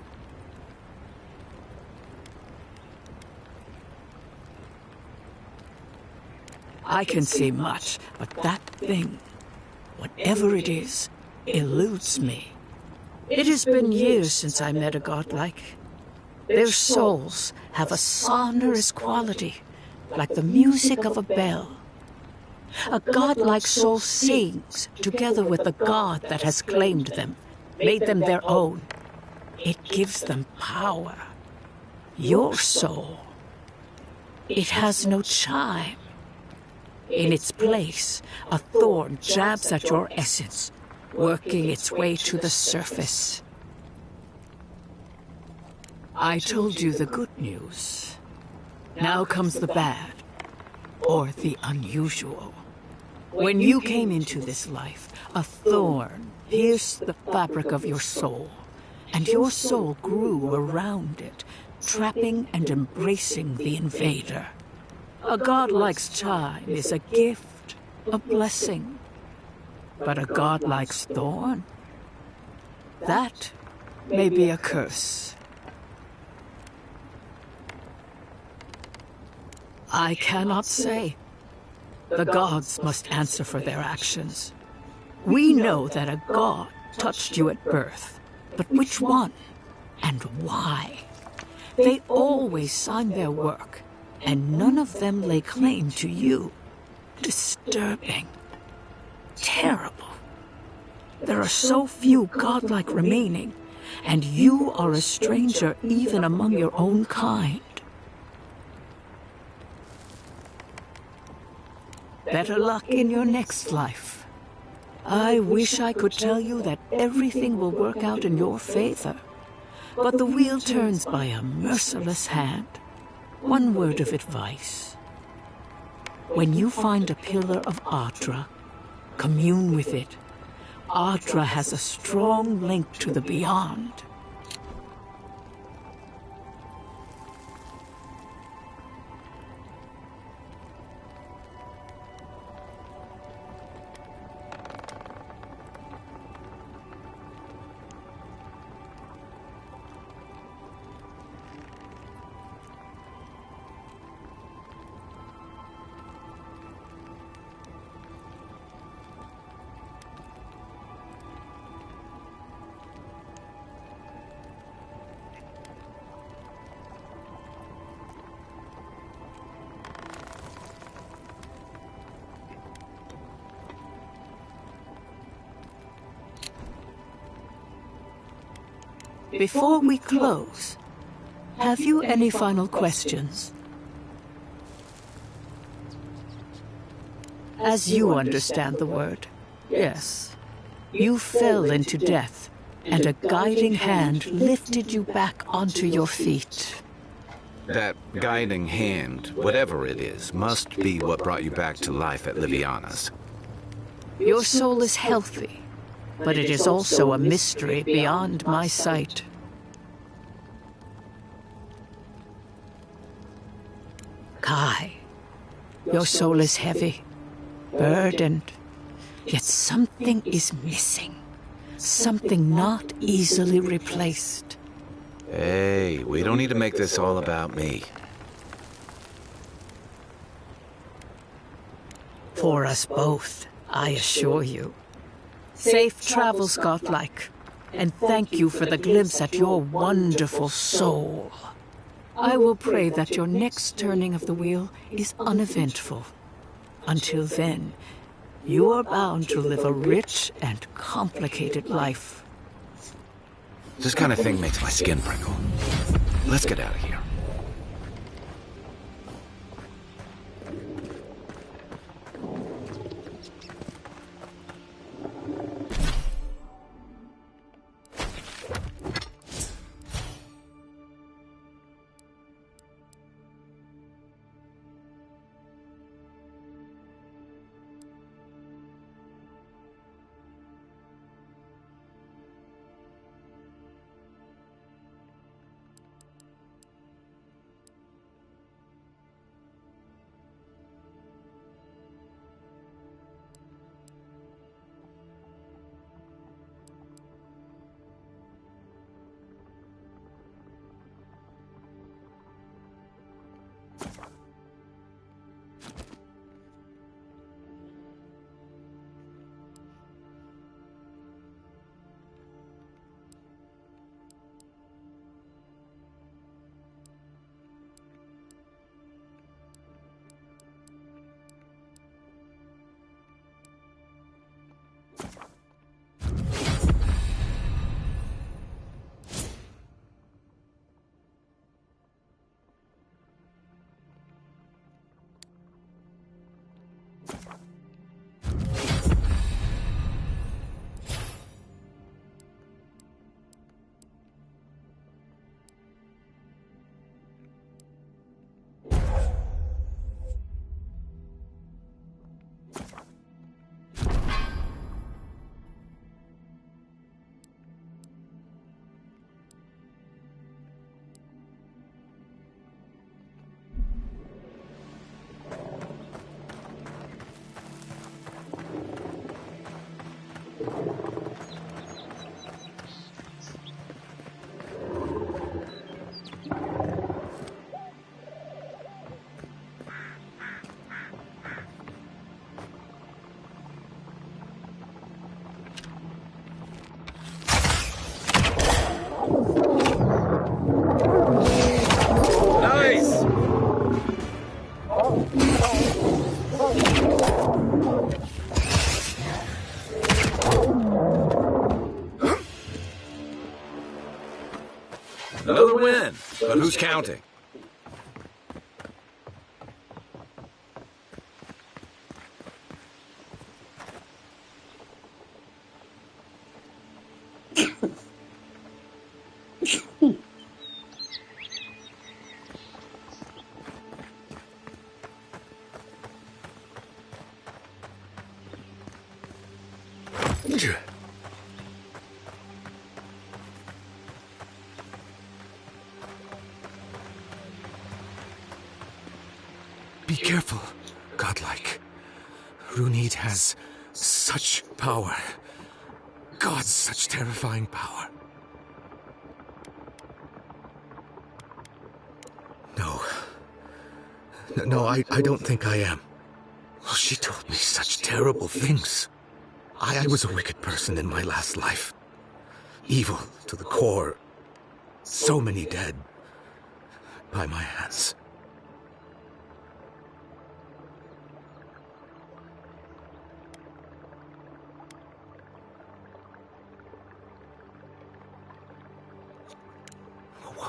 I can see much, but that thing, whatever it is, eludes me. It has been years since I met a godlike. Their souls have a sonorous quality, like the music of a bell. A godlike soul sings together with the god that has claimed them, made them their own. It gives them power. Your soul, it has no chime. In its place, a thorn jabs at your essence, working its way to the surface. I told you the good news. Now comes the bad, or the unusual. When you came into this life, a thorn pierced the fabric of your soul, and your soul grew around it, trapping and embracing the invader. A god likes time is a gift, a blessing. But a god likes thorn, that may be a curse. I cannot say. The gods must answer for their actions. We know that a god touched you at birth, but which one and why? They always sign their work, and none of them lay claim to you. Disturbing. Terrible. There are so few godlike remaining, and you are a stranger even among your own kind. Better luck in your next life. I wish I could tell you that everything will work out in your favor, but the wheel turns by a merciless hand. One word of advice. When you find a pillar of Ardra, commune with it. Ardra has a strong link to the beyond. Before we close, have you any final questions? As you understand the word, yes. You fell into death, and a guiding hand lifted you back onto your feet. That guiding hand, whatever it is, must be what brought you back to life at Liviana's. Your soul is healthy, but it is also a mystery beyond my sight. Kai, your soul is heavy, burdened, yet something is missing. Something not easily replaced. Hey, we don't need to make this all about me. For us both, I assure you. Safe travels, godlike, and thank you for the glimpse at your wonderful soul. I will pray that your next turning of the wheel is uneventful. Until then, you are bound to live a rich and complicated life. This kind of thing makes my skin prickle. Let's get out of here. Who's counting? Be careful, godlike. Runid has such power. God, such terrifying power. No, I don't think I am. Well, she told me such terrible things. I was a wicked person in my last life. Evil to the core. So many dead. By my hands.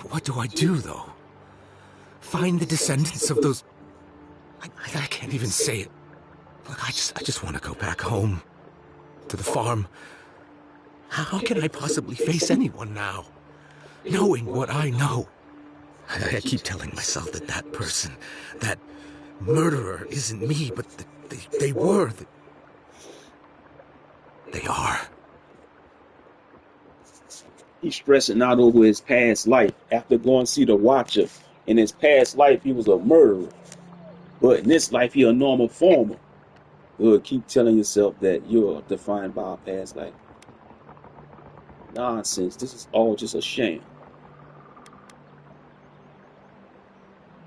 What do I do, though? Find the descendants of those... I can't even say it. Look, I just want to go back home. To the farm. How can I possibly face anyone now? Knowing what I know. I keep telling myself that that person, that murderer isn't me, but they were. They are. He's stressing out over his past life after going to see the Watcher. In his past life, he was a murderer. But in this life, he's a normal farmer. Good, keep telling yourself that you're defined by a past life. Nonsense. This is all just a sham.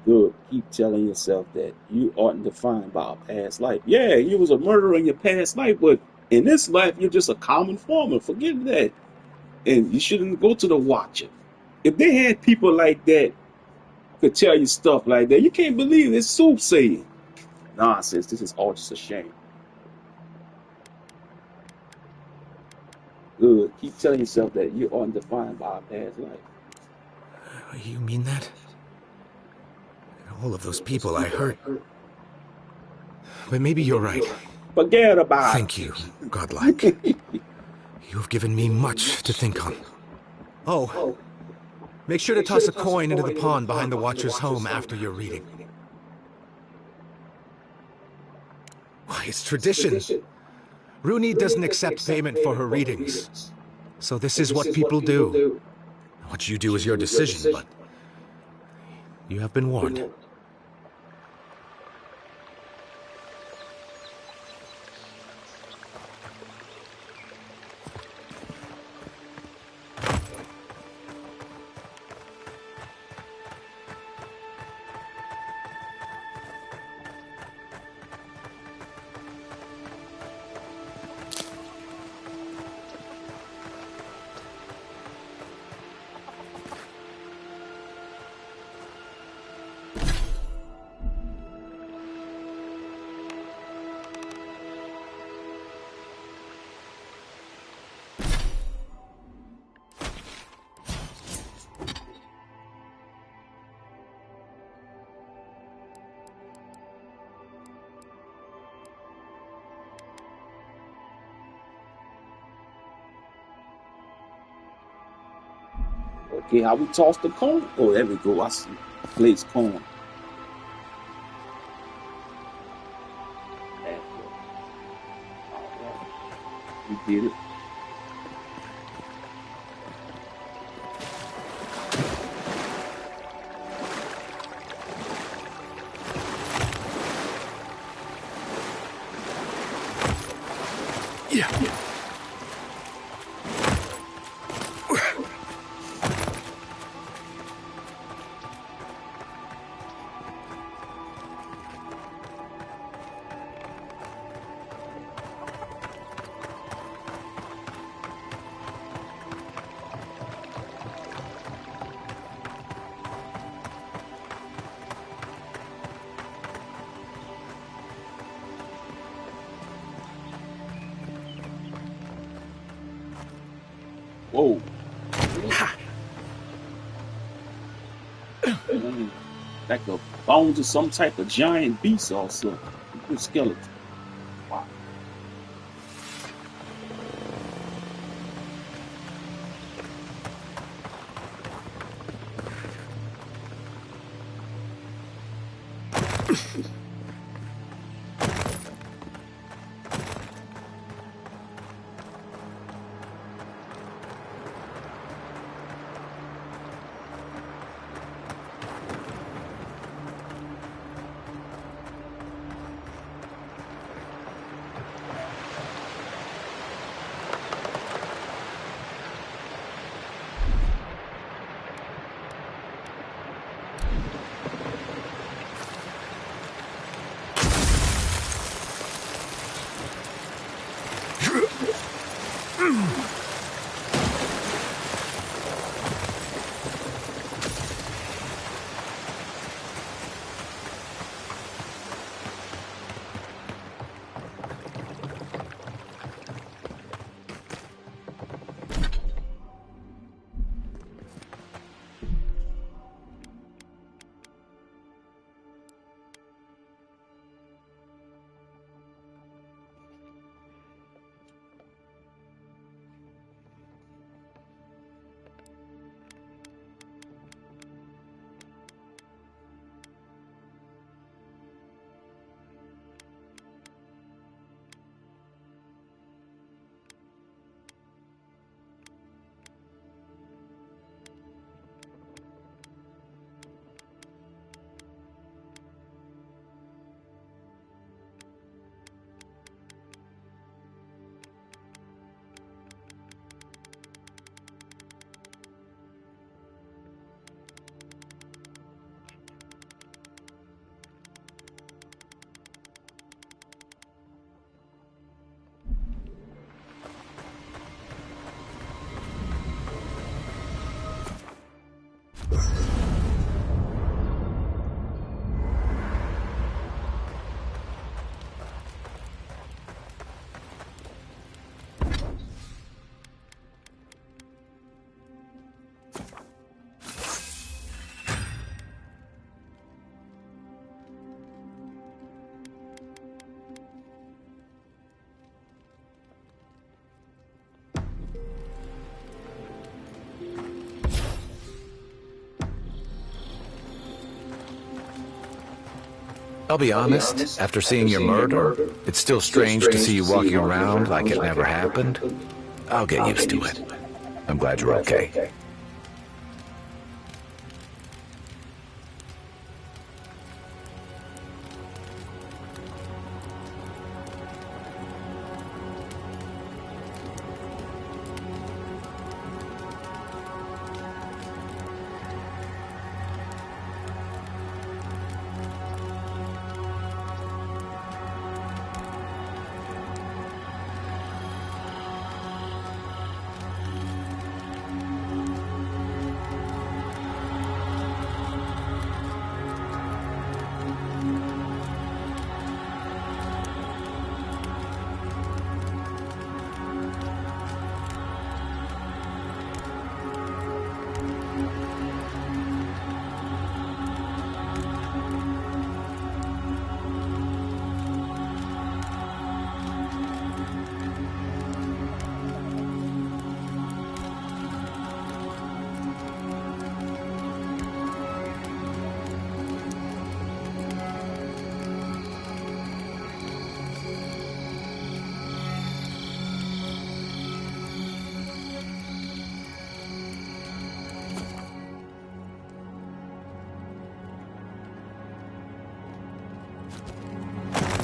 Good, keep telling yourself that you aren't defined by a past life. Yeah, you was a murderer in your past life, but in this life, you're just a common farmer. Forget that. And you shouldn't go to the Watcher. If they had people like that could tell you stuff like that, you can't believe it's soothsaying. Nonsense. This is all just a shame. Good. Keep telling yourself that you aren't defined by a past life. You mean that? All of those people I hurt. But maybe you're right. Forget about it. Thank you, godlike. You've given me much to think on. Oh, make sure to toss a coin into the pond behind the Watcher's home after your reading. Why, it's tradition. Runid doesn't accept payment for her readings. So this is what people do. What you do is your decision, but you have been warned. Okay, how we toss the coin? Oh, there we go. I see. Place coin. We did it. Yeah. Whoa. like the bones of some type of giant beast or something. Good skeleton. Wow. I'll be honest, after seeing your murder, it's still strange to see you walking around like it never happened. I'll get used to it. I'm glad you're okay.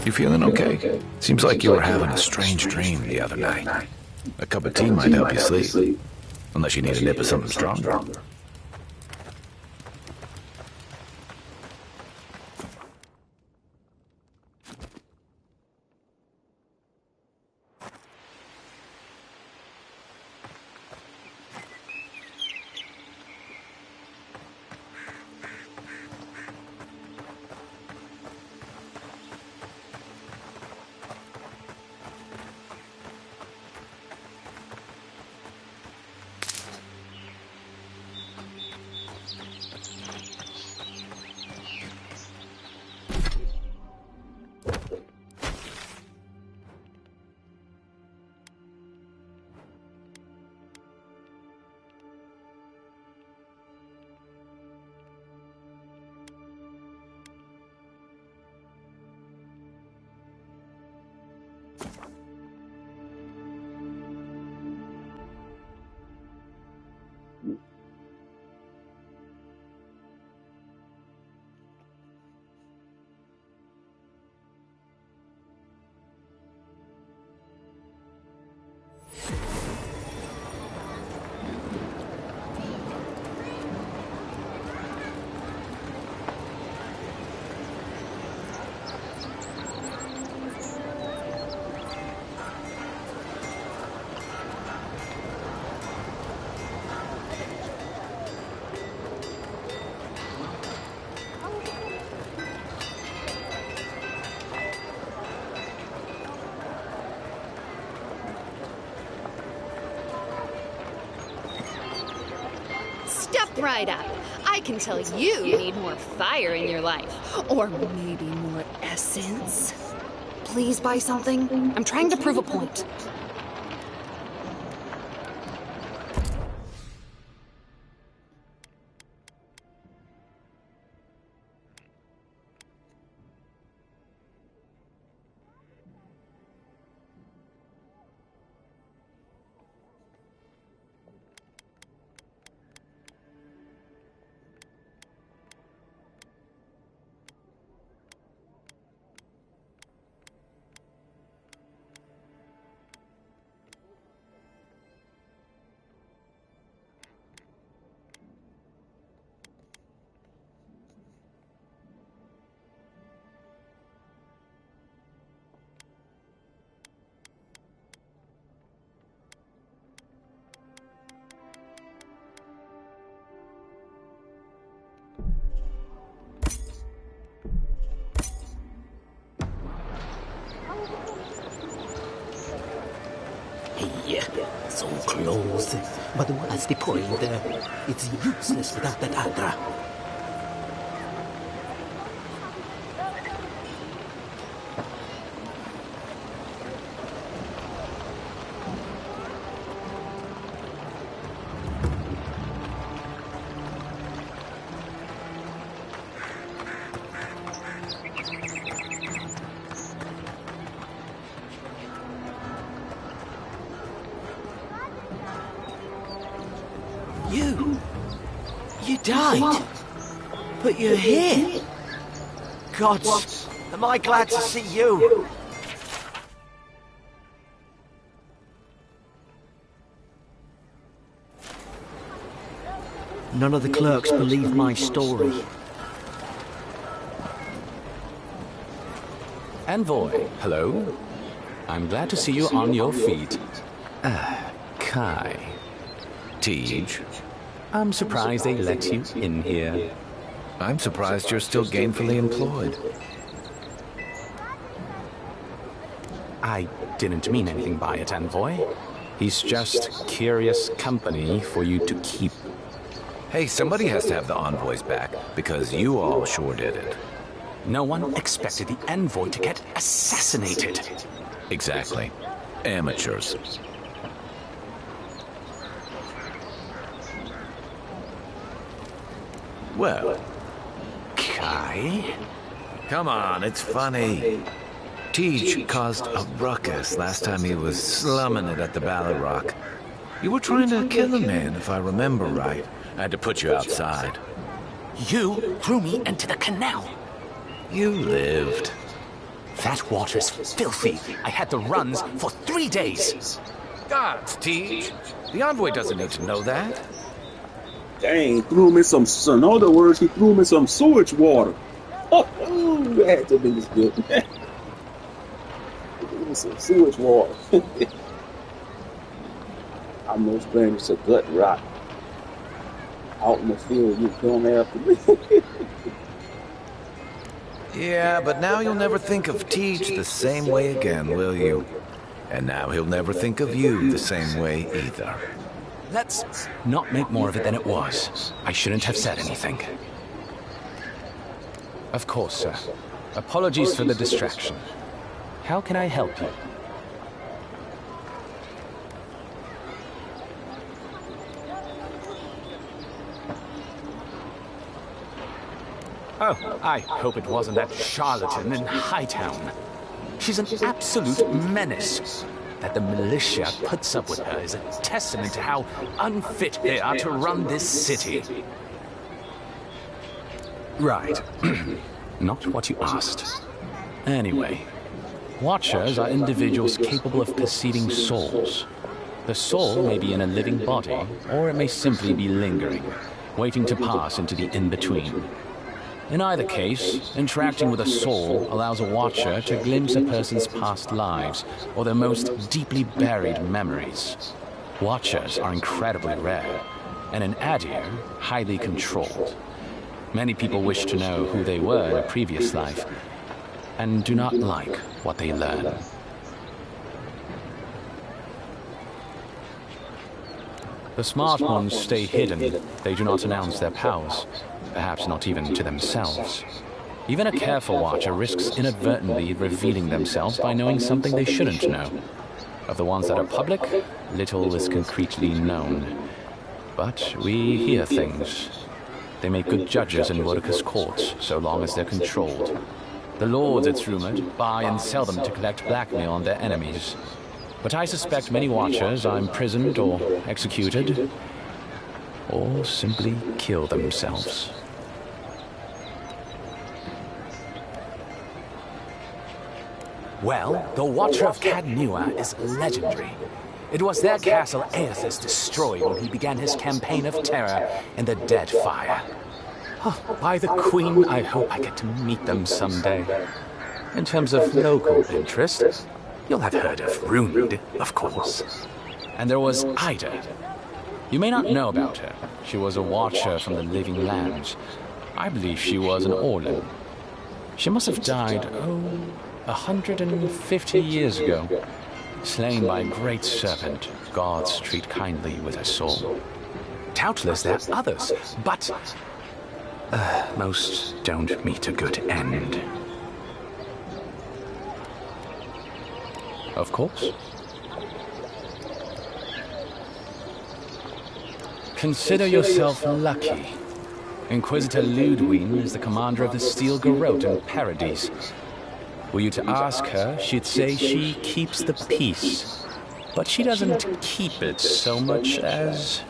You feeling okay? Seems like you were having a strange dream the other night. A cup of tea might help you sleep. Unless you need a nip of something stronger. Step right up. I can tell you need more fire in your life. Or maybe more essence. Please buy something. I'm trying to prove a point. Hey, so close. But what's the point? It's useless without that Adra. You died? But you're here? Gods, am I glad to see you? None of the clerks believed my story. Envoy, hello. I'm glad to see you on your feet. Kai. Tej. I'm surprised they let you in here. I'm surprised you're still gainfully employed. I didn't mean anything by it, Envoy. He's just curious company for you to keep. Hey, somebody has to have the envoys back, because you all sure did it. No one expected the Envoy to get assassinated. Exactly. Amateurs. Well, Kai? come on, it's funny. Tej caused a ruckus last time he was slumming it at the Ballad Rock. You were trying to kill a man, if I remember right. I had to put you outside. You threw me into the canal. You lived. That water's filthy. I had the runs for 3 days. Gods, Tej. The envoy doesn't need to know that. Dang, threw him in some, in other words, he threw him in some sewage water. Oh, that had to have been this good. Threw him in some sewage water. I'm no stranger to gut rot. Out in the field, you come after me. Yeah, but now you'll never think of Tej the same way again, will you? And now he'll never think of you the same way either. Let's not make more of it than it was. I shouldn't have said anything. Of course, sir. Apologies for the distraction. How can I help you? Oh, I hope it wasn't that charlatan in Hightown. She's an absolute menace. That the militia puts up with her is a testament to how unfit they are to run this city. Right. Not what you asked. Anyway, Watchers are individuals capable of perceiving souls. The soul may be in a living body, or it may simply be lingering, waiting to pass into the in-between. In either case, interacting with a soul allows a Watcher to glimpse a person's past lives or their most deeply buried memories. Watchers are incredibly rare, and in Adir, highly controlled. Many people wish to know who they were in a previous life, and do not like what they learn. The smart ones stay hidden. They do not announce their powers, perhaps not even to themselves. Even a careful Watcher risks inadvertently revealing themselves by knowing something they shouldn't know. Of the ones that are public, little is concretely known. But we hear things. They make good judges in Woedica's courts, so long as they're controlled. The lords, it's rumored, buy and sell them to collect blackmail on their enemies. But I suspect many Watchers are imprisoned or executed, or simply kill themselves. Well, the Watcher of Cadnua is legendary. It was their castle Aethys destroyed when he began his campaign of terror in the Dead Fire. Oh, by the Queen, I hope I get to meet them someday. In terms of local interest, you'll have heard of Runed, of course. And there was Ida. You may not know about her. She was a Watcher from the Living Lands. I believe she was an Orlan. She must have died, 150 years ago. Slain by a great serpent, gods treat kindly with her soul. Doubtless there are others, but most don't meet a good end. Of course. Consider yourself lucky. Inquisitor Ludwine is the commander of the Steel Garrote in Paradise. Were you to ask her, she'd say she keeps the peace. But she doesn't keep it so much as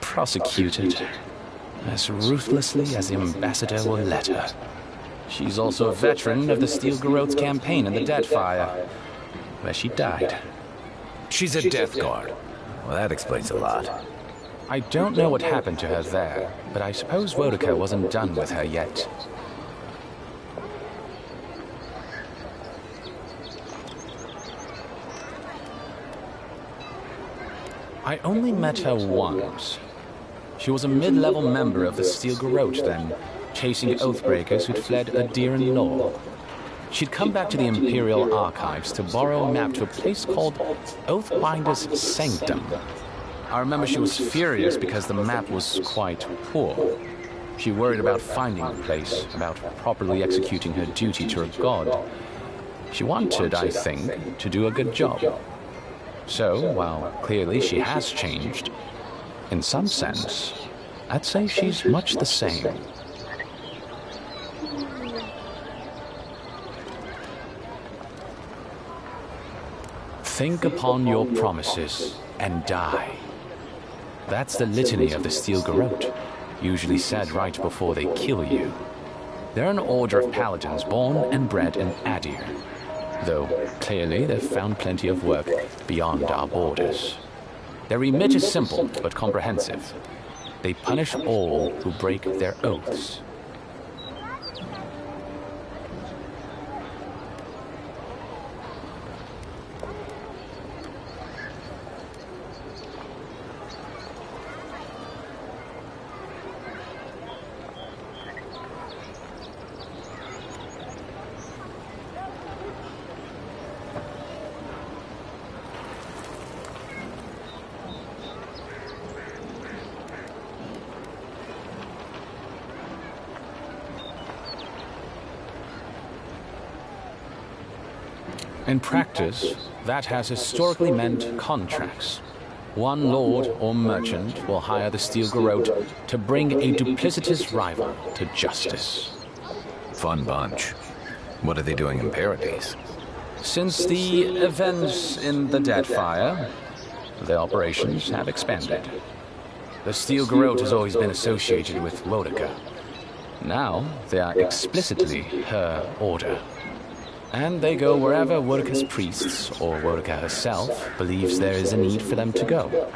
prosecute it. As ruthlessly as the ambassador will let her. She's also a veteran of the Steel Garrote's campaign in the Deadfire, where she died. She's a Death Guard. Well, that explains a lot. I don't know what happened to her there, but I suppose Woedica wasn't done with her yet. I only met her once. She was a mid-level member of the Steel Garrote then, chasing Oathbreakers who'd fled Adiran law. She'd come back to the Imperial Archives to borrow a map to a place called Oathbinder's Sanctum. I remember she was furious because the map was quite poor. She worried about finding the place, about properly executing her duty to her god. She wanted, I think, to do a good job. So, while clearly she has changed, in some sense, I'd say she's much the same. Think upon your promises and die. That's the litany of the Steel Garrote, usually said right before they kill you. They're an order of paladins born and bred in Adir, though clearly they've found plenty of work beyond our borders. Their remit is simple but comprehensive. They punish all who break their oaths. In practice, that has historically meant contracts. One lord or merchant will hire the Steel Garrote to bring a duplicitous rival to justice. Fun bunch. What are they doing in Paradise? Since the events in the Deadfire, their operations have expanded. The Steel Garrote has always been associated with Wodica. Now, they are explicitly her order. And they go wherever Wodica's priests, or Wodica herself, believes there is a need for them to go.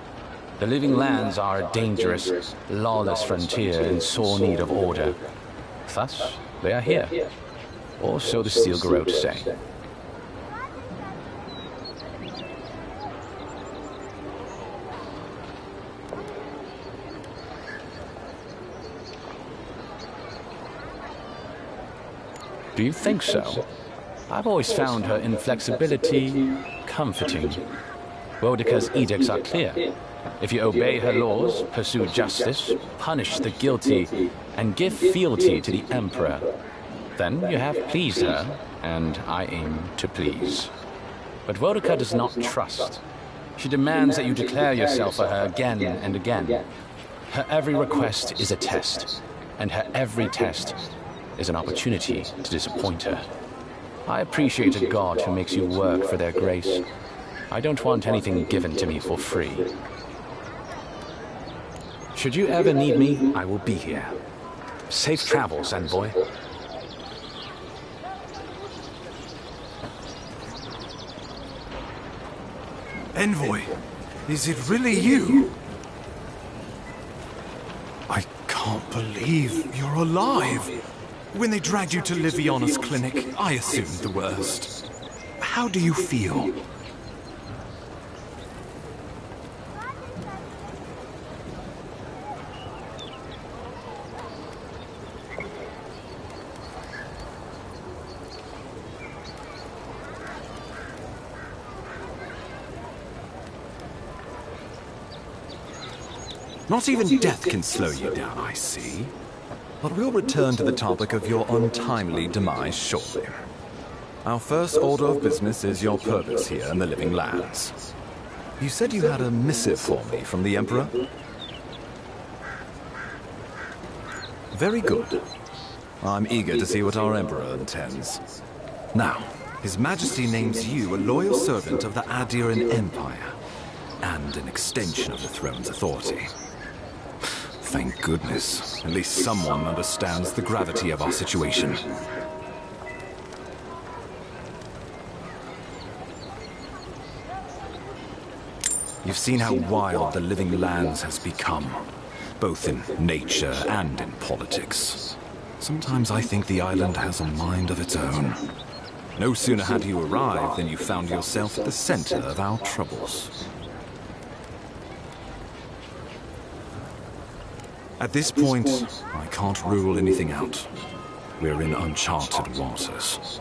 The Living Lands are a dangerous, lawless frontier in sore need of order. Thus, they are here. Or so the Steel Garrote say. Do you think so? I've always found her inflexibility comforting. Wodica's edicts are clear. If you obey her laws, pursue justice, punish the guilty, and give fealty to the Emperor, then you have pleased her, and I aim to please. But Wodica does not trust. She demands that you declare yourself for her again and again. Her every request is a test, and her every test is an opportunity to disappoint her. I appreciate a god who makes you work for their grace. I don't want anything given to me for free. Should you ever need me, I will be here. Safe travels, envoy. Envoy, is it really you? I can't believe you're alive. When they dragged you to Liviana's clinic, I assumed the worst. How do you feel? Not even death can slow you down, I see. But we'll return to the topic of your untimely demise shortly. Our first order of business is your purpose here in the Living Lands. You said you had a missive for me from the Emperor? Very good. I'm eager to see what our Emperor intends. Now, His Majesty names you a loyal servant of the Adiran Empire, and an extension of the throne's authority. Thank goodness. At least someone understands the gravity of our situation. You've seen how wild the Living Lands has become, both in nature and in politics. Sometimes I think the island has a mind of its own. No sooner had you arrived than you found yourself at the center of our troubles. At this point, I can't rule anything out. We're in uncharted waters.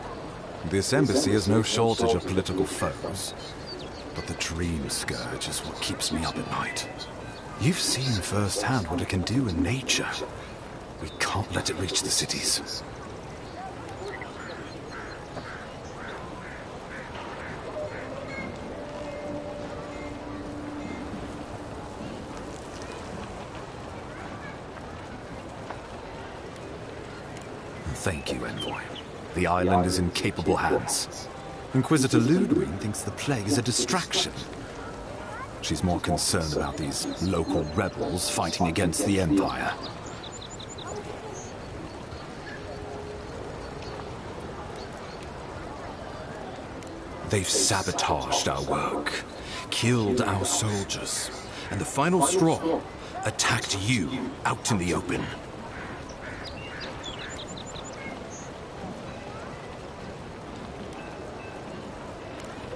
This embassy has no shortage of political foes, but the Dream Scourge is what keeps me up at night. You've seen firsthand what it can do in nature. We can't let it reach the cities. Thank you, Envoy. The island is in capable hands. Inquisitor Ludwig thinks the plague is a distraction. She's more concerned about these local rebels fighting against the Empire. They've sabotaged our work, killed our soldiers, and the final straw, attacked you out in the open.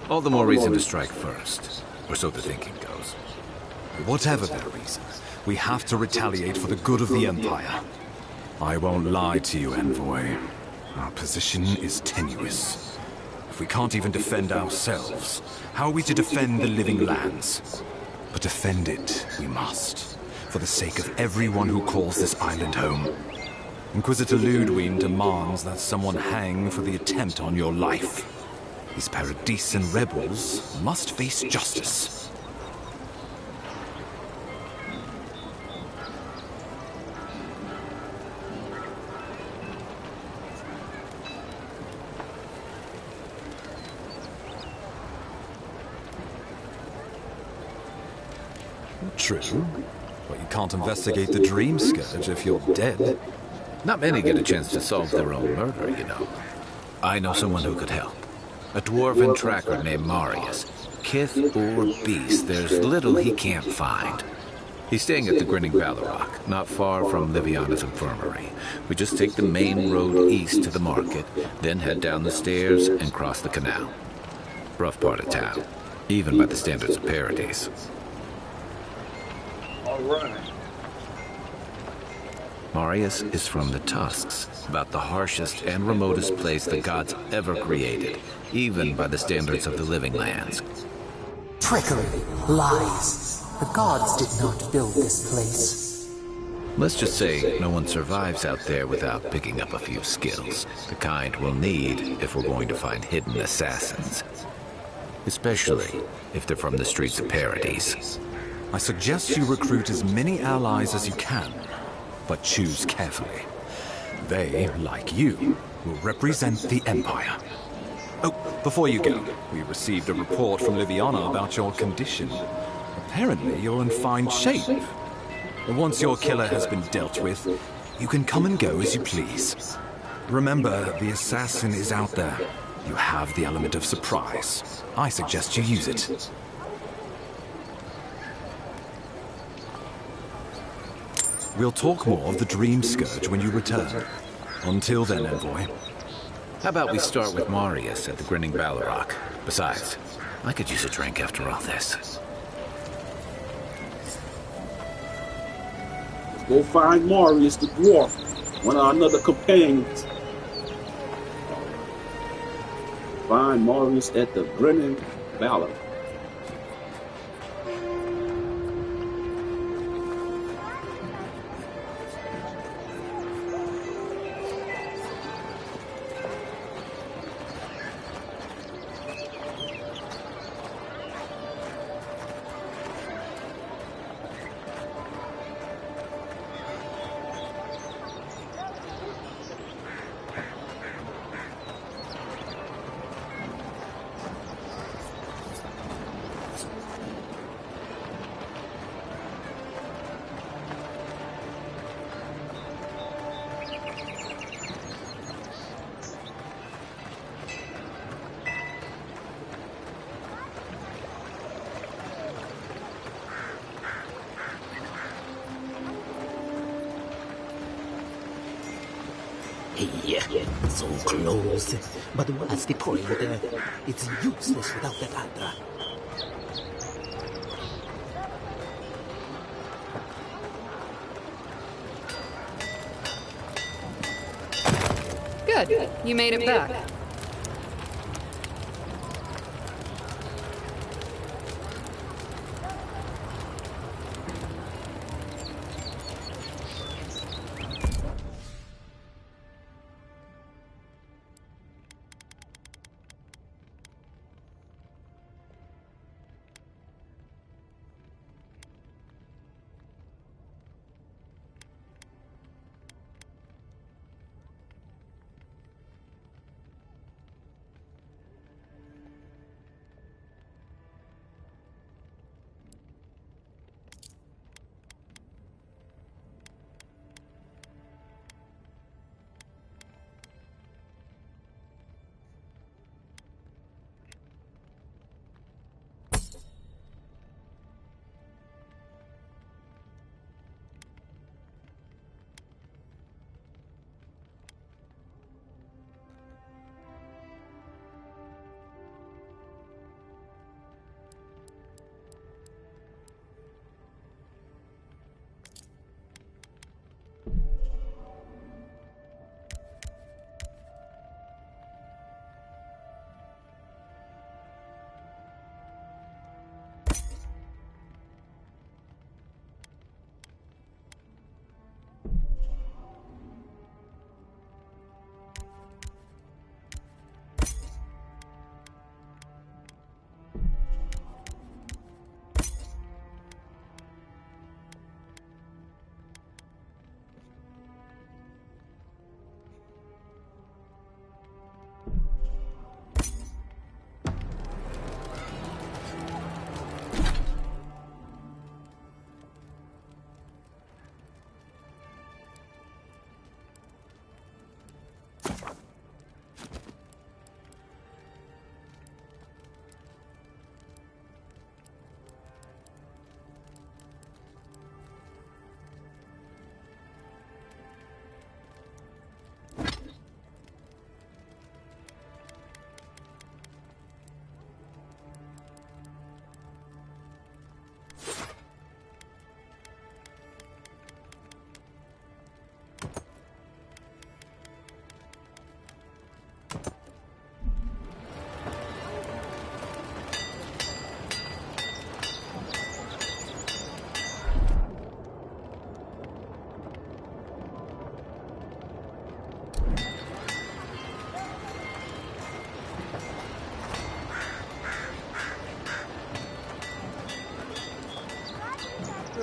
All the more reason to strike first, or so the thinking goes. Whatever their reason, we have to retaliate for the good of the Empire. I won't lie to you, Envoy. Our position is tenuous. If we can't even defend ourselves, how are we to defend the Living Lands? But defend it, we must, for the sake of everyone who calls this island home. Inquisitor Ludwig demands that someone hang for the attempt on your life. These Paradisen rebels must face justice. True, but you can't investigate the Dream Scourge if you're dead. Not many get a chance to solve their own murder, you know. I know someone who could help. A dwarven tracker named Marius. Kith or beast, there's little he can't find. He's staying at the Grinning Ballarrock, not far from Liviana's infirmary. We just take the main road east to the market, then head down the stairs and cross the canal. Rough part of town, even by the standards of Paradise. All right. Marius is from the Tusks, about the harshest and remotest place the gods ever created, even by the standards of the Living Lands. Trickery, lies. The gods did not build this place. Let's just say no one survives out there without picking up a few skills, the kind we'll need if we're going to find hidden assassins. Especially if they're from the streets of Paradise. I suggest you recruit as many allies as you can, but choose carefully. They, like you, will represent the Empire. Oh, before you go, we received a report from Liviana about your condition. Apparently, you're in fine shape. Once your killer has been dealt with, you can come and go as you please. Remember, the assassin is out there. You have the element of surprise. I suggest you use it. We'll talk more of the Dream Scourge when you return. Until then, Envoy. How about we start with Marius at the Grinning Ballarrock? Besides, I could use a drink after all this. Let's go find Marius the dwarf, one of our other companions. Find Marius at the Grinning Ballarrock. Yeah, so close. But what's the point? It's useless without that Adra. Good. You made it back.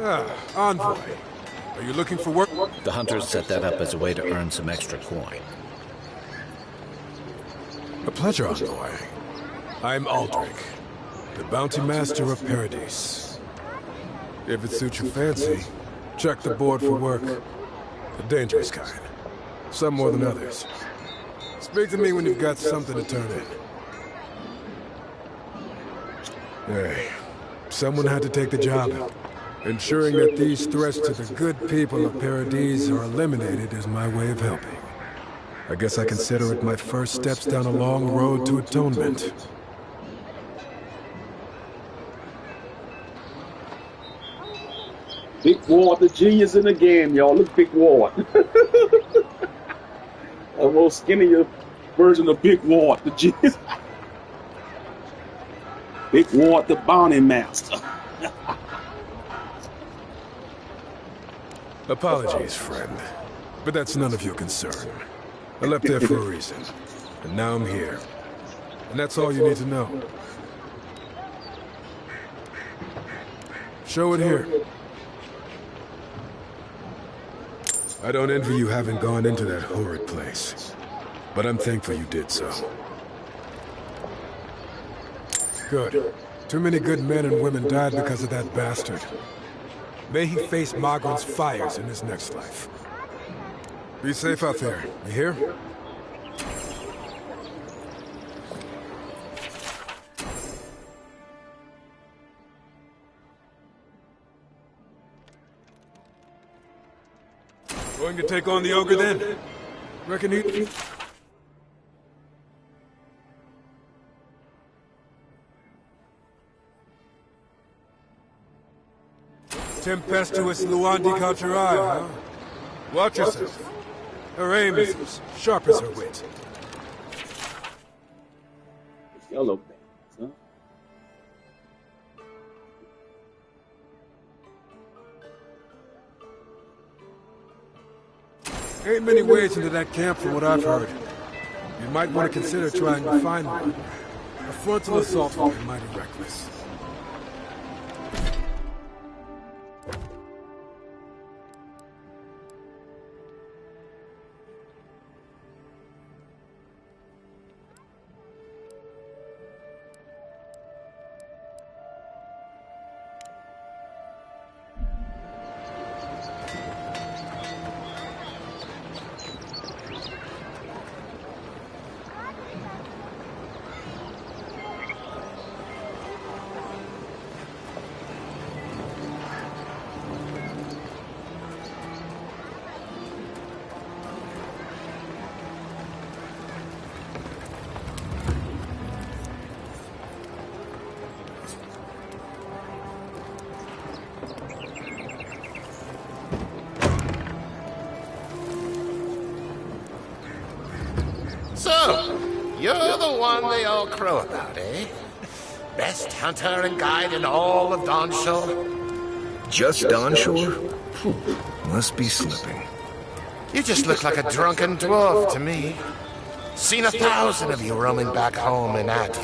Envoy. Are you looking for work? The hunters set that up as a way to earn some extra coin. A pleasure, Envoy. I'm Aldrich, the bounty master of Paradise. If it suits your fancy, check the board for work. The dangerous kind. Some more than others. Speak to me when you've got something to turn in. Hey, someone had to take the job. Ensuring that these threats to the good people of Paradise are eliminated is my way of helping. I guess I consider it my first steps down a long road to atonement. Big Ward, the genius in the game, y'all. Look, Big Ward. A more skinnier version of Big Ward, the genius. Big Ward, the bounty master. Apologies, friend. But that's none of your concern. I left there for a reason. And now I'm here. And that's all you need to know. Show it here. I don't envy you having gone into that horrid place. But I'm thankful you did so. Good. Too many good men and women died because of that bastard. May he face Magran's fires in his next life. Be safe out there, you hear? Going to take on the ogre then? Reckon he... Tempestuous Luandi Kalcherai, huh? Watch yourself. Her aim is as sharp as her wit. Yellow bands, huh? Ain't many ways into that camp from what I've heard. You might want to consider trying to find one. A frontal assault would be mighty reckless. So, you're the one they all crow about, eh? Best hunter and guide in all of Dawnshore? Just Dawnshore? Must be slipping. You just look like a drunken dwarf to me. Seen 1,000 of you roaming back home in Adir.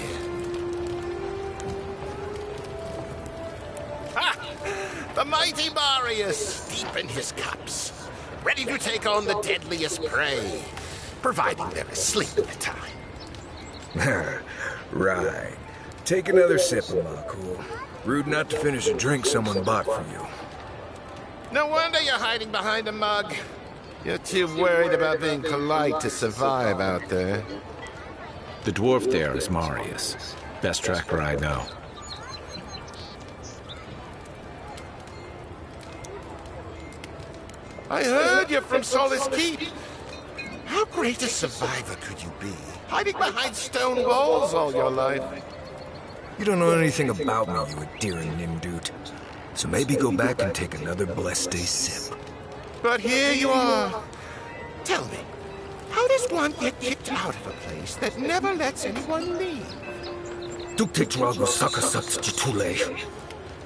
Ha! The mighty Marius, deep in his cups, ready to take on the deadliest prey, providing they're asleep at the time. Right. Take another sip of my cool. Rude not to finish a drink someone bought for you. No wonder you're hiding behind a mug. You're too worried about being polite to survive out there. The dwarf there is Marius. Best tracker I know. I heard you're from Solace Keep. How great a survivor could you be? Hiding behind stone walls all your life. You don't know anything about me, you endearing Nimdude. So maybe go back and take another blessed day sip. But here you are. Tell me, how does one get kicked out of a place that never lets anyone leave? Duktetrago Sakasats Jitule.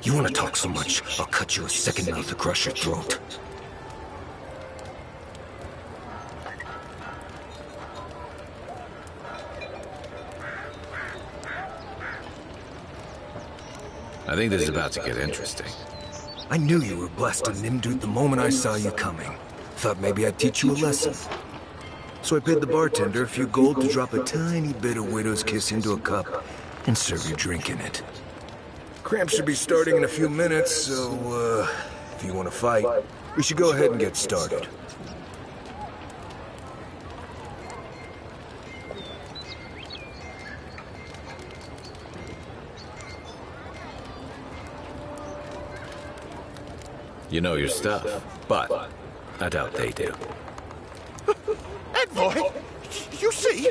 You want to talk so much, I'll cut you a second mouth across your throat. I think this is about to get interesting. I knew you were blessed in Nimdut the moment I saw you coming. Thought maybe I'd teach you a lesson. So I paid the bartender a few gold to drop a tiny bit of Widow's Kiss into a cup and serve you drink in it. Cramps should be starting in a few minutes, so, if you want to fight, we should go ahead and get started. You know your stuff, but I doubt they do. Envoy, you see?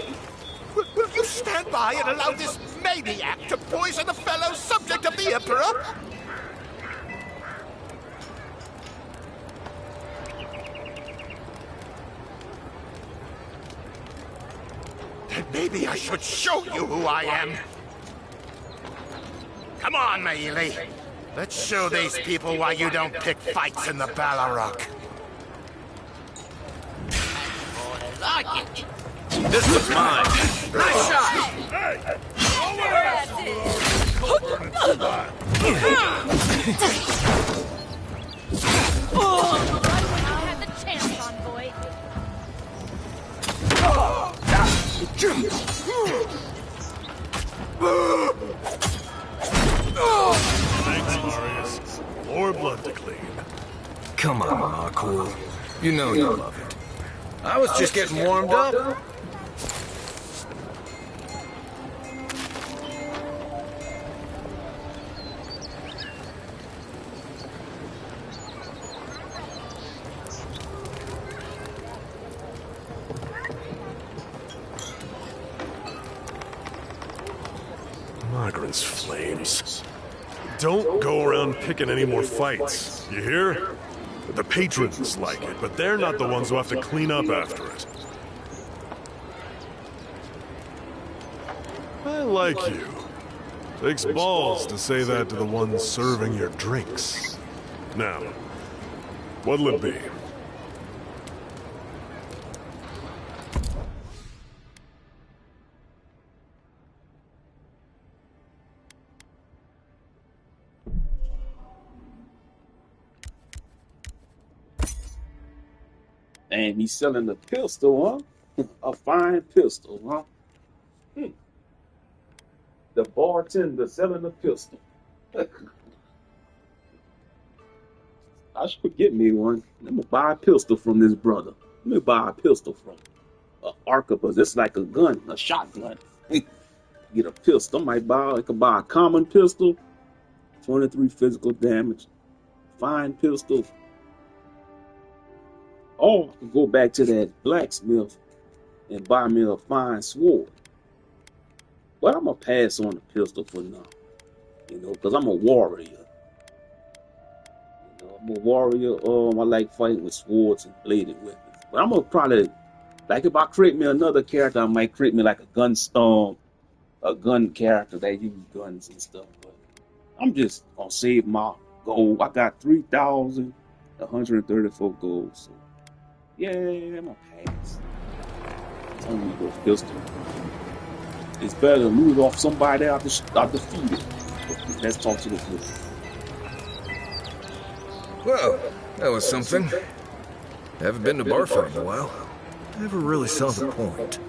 Will you stand by and allow this maniac to poison a fellow subject of the Emperor? Then maybe I should show you who I am. Come on, Maili. Let's show these people why you don't pick fights in the Ballarok. This was mine. Nice shot! Had the chance, envoy. Thanks, Marius. More blood to clean. Come on, Marcool. You know you love it. I was just getting warmed up. Margaret's flames. Don't go around picking any more fights, you hear? The patrons like it, but they're not the ones who have to clean up after it. I like you. Takes balls to say that to the ones serving your drinks. Now, what'll it be? And he's selling a pistol, huh? A fine pistol, huh? The bartender selling a pistol. I should get me one. I'm gonna buy a pistol from this brother. Let me buy a pistol from an arquebus. It's like a gun, a shotgun. Get a pistol. I could buy a common pistol, 23 physical damage, fine pistol. Or I could go back to that blacksmith and buy me a fine sword. But I'm gonna pass on the pistol for now, because I'm a warrior. I'm a warrior. I like fighting with swords and bladed weapons. But I'm gonna probably, like, if I create me another character, I might create me like a gun character that use guns and stuff. But I'm just gonna save my gold. I got 3,134 gold. So yeah, I'm gonna pass. It's only go pistol. It's better to lose off somebody out defeated. Let's talk to the pistol. Well, that was something. Haven't been to Barfell in a while. Never really saw the point.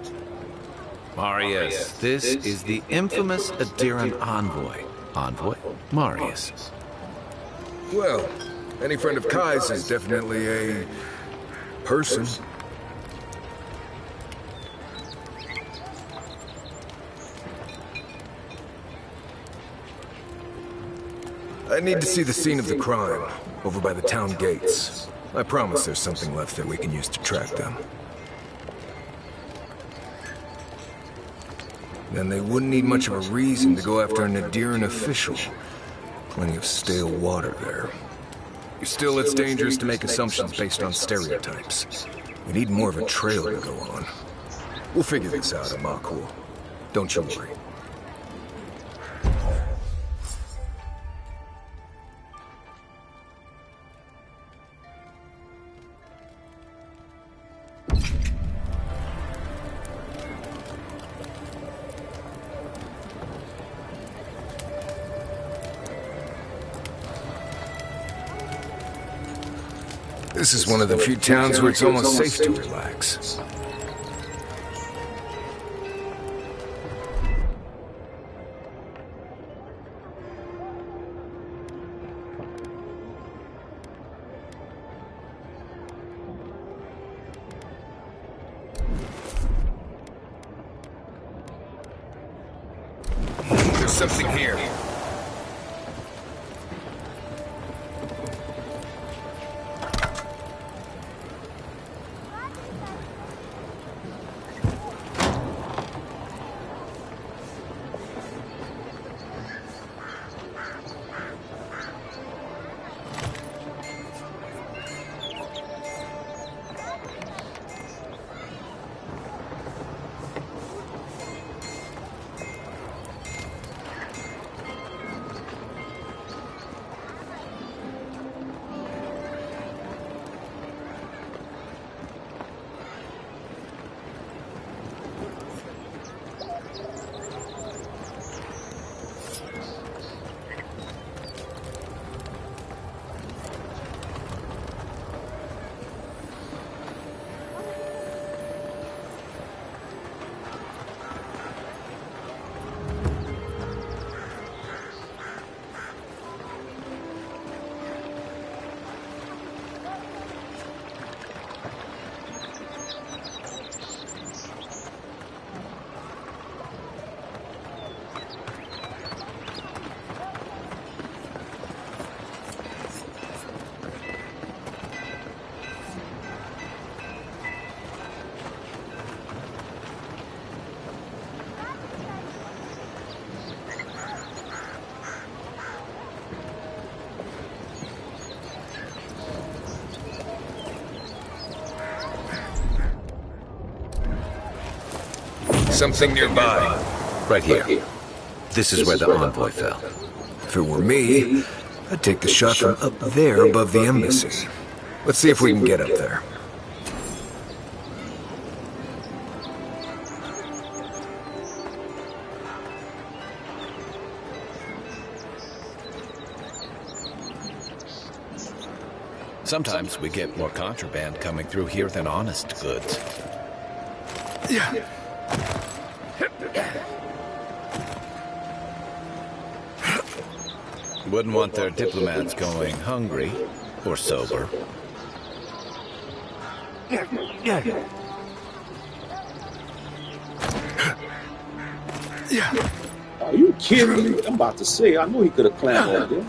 Marius, this is the infamous Adiran envoy. Envoy Marius. Well, any friend of Kai's is definitely a person. I need to see the scene of the crime, over by the town gates. I promise there's something left that we can use to track them. Then they wouldn't need much of a reason to go after an Adiran official. Plenty of stale water there. Still, it's dangerous to make assumptions based on stereotypes. We need more of a trail to go on. We'll figure this out, Amakul. Don't you worry. This is one of the few towns where it's almost safe to relax. There's something here. Something nearby. Right here. This is where the envoy fell. If it were me, I'd take the shot from up there above the embassy. Let's see if we can get up there. Sometimes we get more contraband coming through here than honest goods. Yeah. Wouldn't want their diplomats going hungry or sober. Are you kidding me? I'm about to say, I knew he could have climbed over there.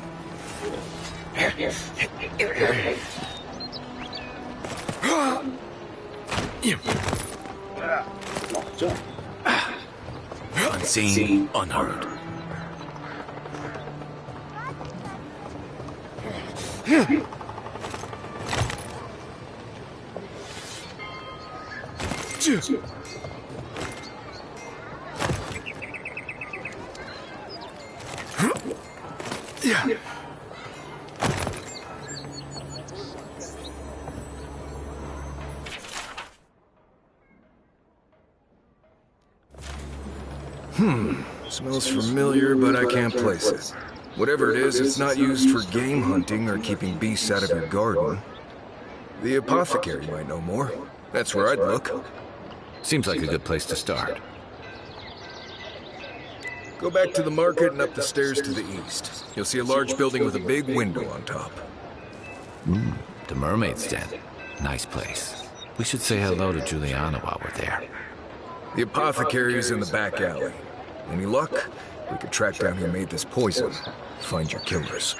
Jump. Unseen, unheard. Smells familiar, but I can't place it. Whatever it is, it's not used for game hunting or keeping beasts out of your garden. The apothecary might know more. That's where I'd look. Seems like a good place to start. Go back to the market and up the stairs to the east. You'll see a large building with a big window on top. The Mermaid's Den. Nice place. We should say hello to Juliana while we're there. The apothecary is in the back alley. Any luck? We could track down who made this poison. Find your killers.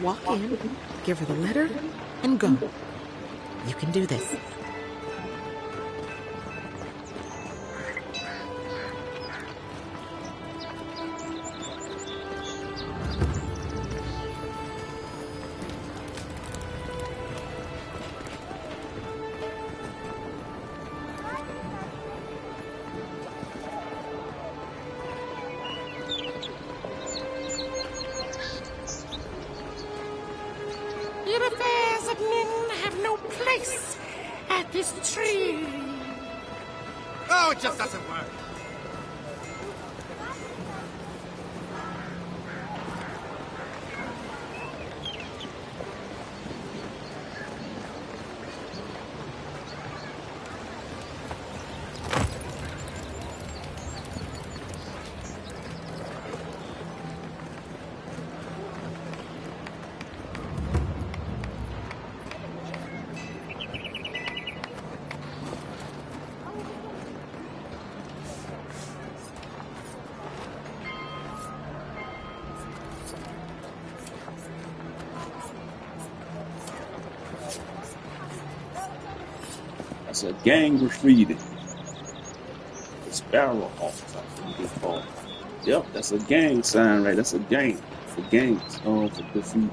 walk in, give her the letter, and go. You can do this. Your affairs of men have no place at this tree. Oh, it just doesn't work. That's a gang graffiti. The Sparrow Hawks, I think it's called. Yep, that's a gang sign, right? That's a gang. For gangs. Oh, for graffiti.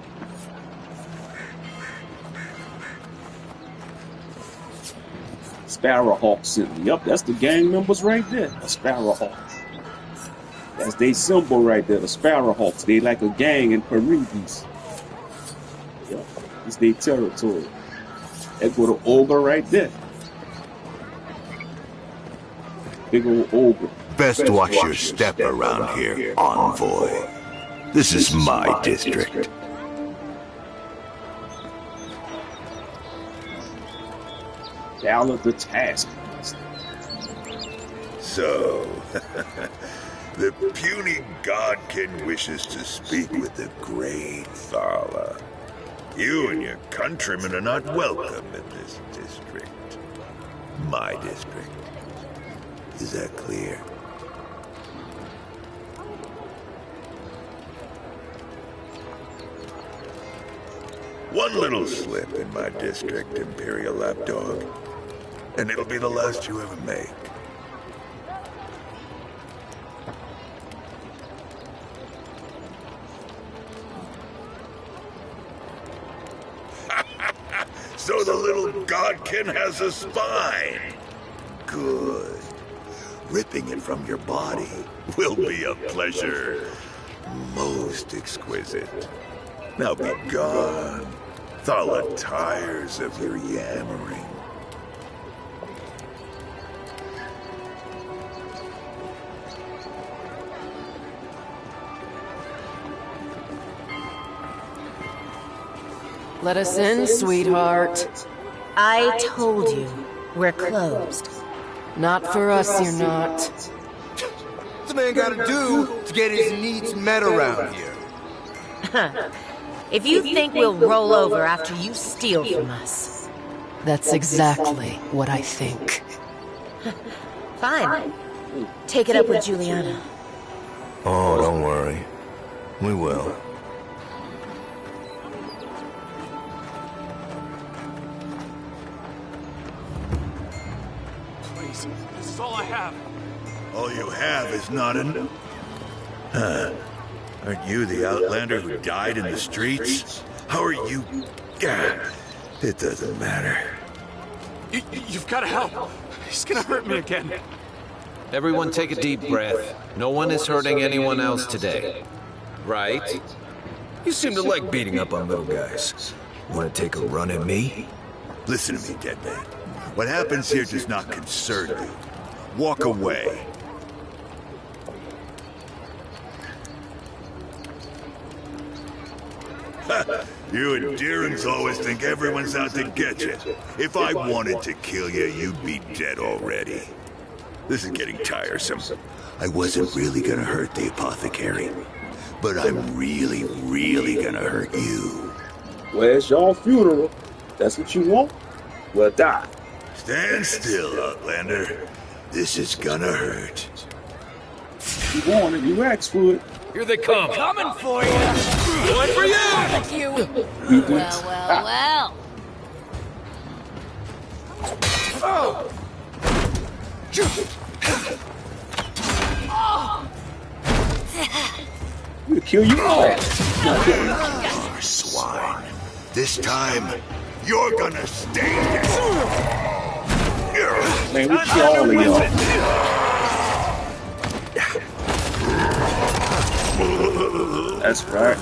Sparrow Hawk sent me. Yep, that's the gang members right there. The Sparrow Hawks. That's their symbol right there. The Sparrow Hawks. They like a gang in Paris. Yep, it's their territory. That go to Ogre right there. Big old ogre. Best watch your step around here, Envoy. This is my district. Valor the Taskmaster. So, the puny godkin wishes to speak with the great Thala. You and your countrymen are not welcome in this district. My district. Is that clear? One little slip in my district, Imperial Lapdog, and it'll be the last you ever make. So the little godkin has a spine. Good. Ripping it from your body will be a pleasure most exquisite. Now be gone. Thala tires of your yammering. Let us in, sweetheart. I told you, we're closed. Not for us, you're not. What's a man gotta do to get his needs met around here? If you think we'll roll over after you steal from us, that's exactly what I think. Fine. Take it up with Juliana. Oh, don't worry. We will. Please, this is all I have. All you have is not enough. Huh. Aren't you the Outlander who died in the streets? How are you... Gah, it doesn't matter. You've got to help. He's gonna hurt me again. Everyone take a deep breath. No one is hurting anyone else today. Right? You seem to like beating up on little guys. Want to take a run at me? Listen to me, Deadman. What happens here does not concern you. Walk away. You and Deerings always think everyone's out to get you. If I wanted to kill you, you'd be dead already. This is getting tiresome. I wasn't really gonna hurt the apothecary, but I'm really, really gonna hurt you. Where's your funeral? That's what you want? Well, die. Stand still, Outlander. This is gonna hurt. You want it, you asked for it. Here they come. Coming for you. One for you! Thank you. Well, well, well. Oh! We'll kill you all. Poor swine. This time, you're gonna stay dead. Man, we'll kill all of y'all. That's right.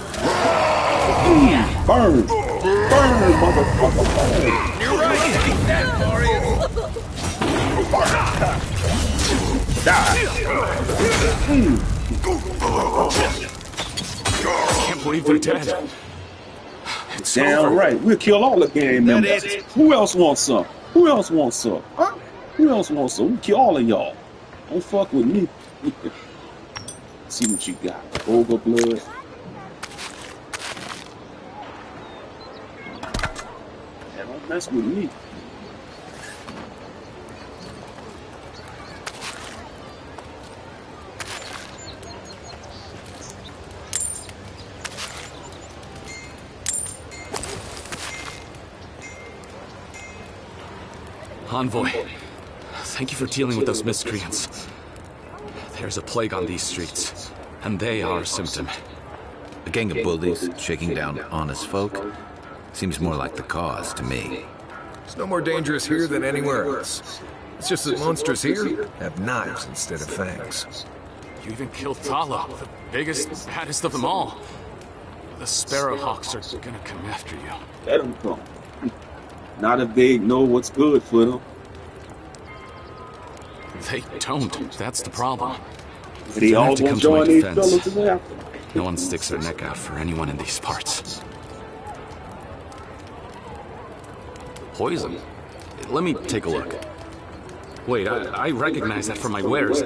Burn! Burn, motherfucker, burn! You're right, take that, Mario! Die! Can't believe they're dead. It's Damn over. right. We'll kill all the gang members. Who else wants some? Who else wants some? Huh? Who else wants some? We'll kill all of y'all. Don't fuck with me. See what you got. Ogre blood. Yeah, don't mess with me. Envoy, thank you for dealing with those miscreants. There's a plague on these streets, and they are a symptom. A gang of bullies shaking down honest folk seems more like the cause to me. It's no more dangerous here than anywhere else. It's just that monsters here have knives instead of fangs. You even killed Tala, the biggest, baddest of them all. The Sparrowhawks are gonna come after you. Let them come. Not if they know what's good for them. They don't. That's the problem. They all to gonna come to my join these defense. fellas in there. No one sticks their neck out for anyone in these parts. Poison? Let me take a look. Wait, I recognize that from my wares.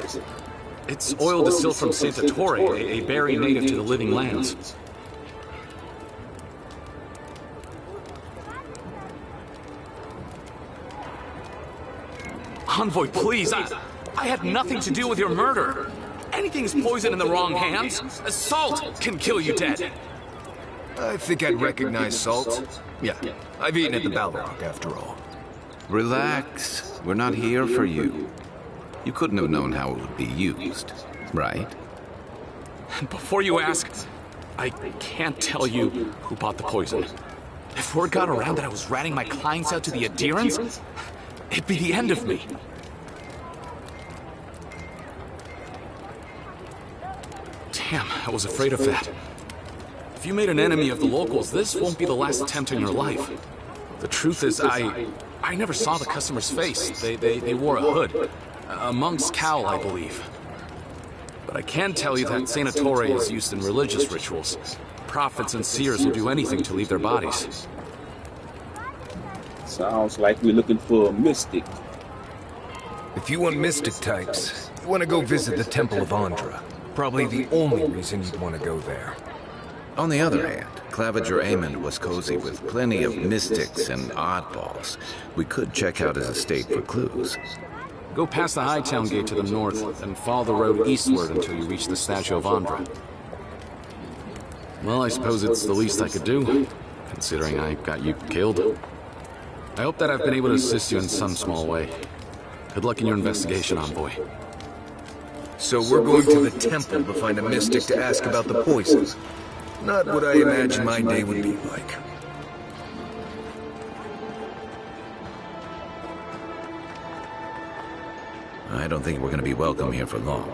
It's oil distilled from Santa Torre, a berry native to the Living Lands. Envoy, please, I had nothing to do with your murder. Anything's poison in the wrong hands. Salt can kill you dead. I think I'd recognize salt. Yeah, I've eaten at the Balrog after all. Relax. We're not here for you. You couldn't have known how it would be used, right? Before you ask, I can't tell you who bought the poison. If word got around that I was ratting my clients out to the Adherents, it'd be the end of me. Damn, I was afraid of that. If you made an enemy of the locals, this won't be the last attempt in your life. The truth is, I never saw the customer's face. They wore a hood. A monk's cowl, I believe. But I can tell you that Santa Torre is used in religious rituals. Prophets and seers will do anything to leave their bodies. Sounds like we're looking for a mystic. If you want mystic types, you want to go visit the Temple of Andra. Probably the only reason you'd want to go there. On the other hand, Claviger Amond was cozy with plenty of mystics and oddballs. We could check out his estate for clues. Go past the Hightown Gate to the north, and follow the road eastward until you reach the statue of Andra. Well, I suppose it's the least I could do, considering I got you killed. I hope that I've been able to assist you in some small way. Good luck in your investigation, Envoy. So we're going to the temple to find a mystic to ask about the poison. Not what I imagine my day would be like. I don't think we're going to be welcome here for long.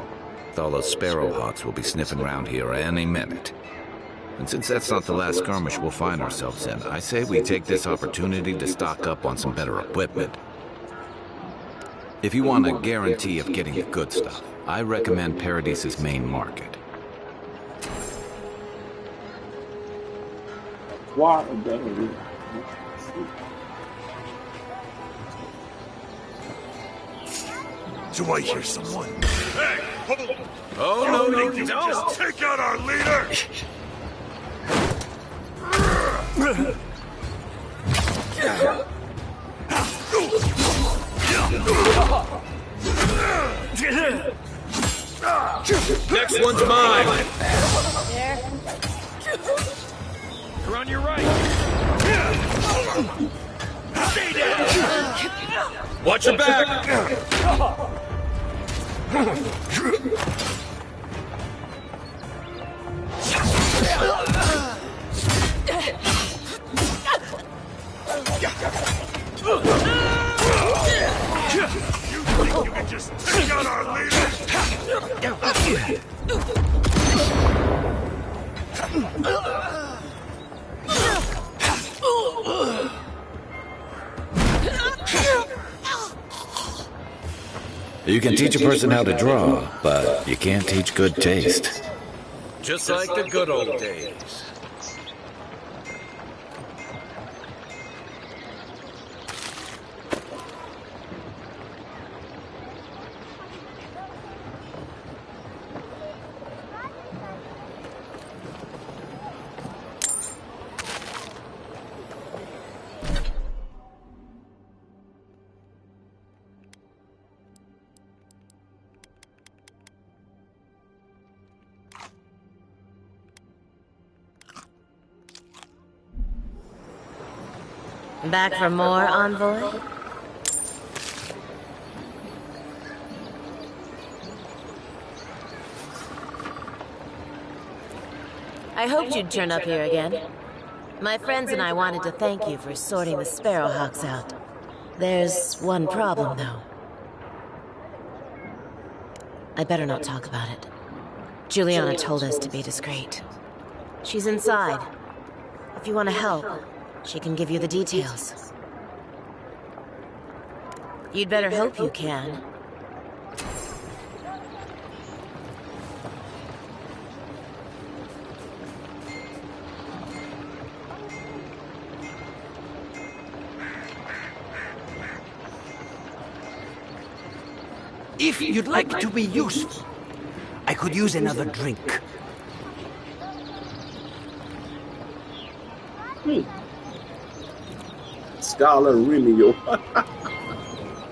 All those Sparrowhawks will be sniffing around here any minute. And since that's not the last skirmish we'll find ourselves in, I say we take this opportunity to stock up on some better equipment. If you want a guarantee of getting the good stuff, I recommend Paradise's main market. Why? Do I hear someone? Hey, hold on. Oh, no, you don't. just take out our leader! Next one's mine! on your right! Stay down! Watch your back! You think you can just take out our leader? You can teach a person how to draw, but you can't teach good taste. Just like the good old days. Back for more, Envoy? I hoped you'd turn up here again. My friends and I wanted to thank you for sorting the Sparrowhawks out. There's one problem, though. I better not talk about it. Juliana told us to be discreet. She's inside. If you want to help, she can give you the details. You'd better hope you can. If you'd like to be useful, I could use another drink. Scholar Remio.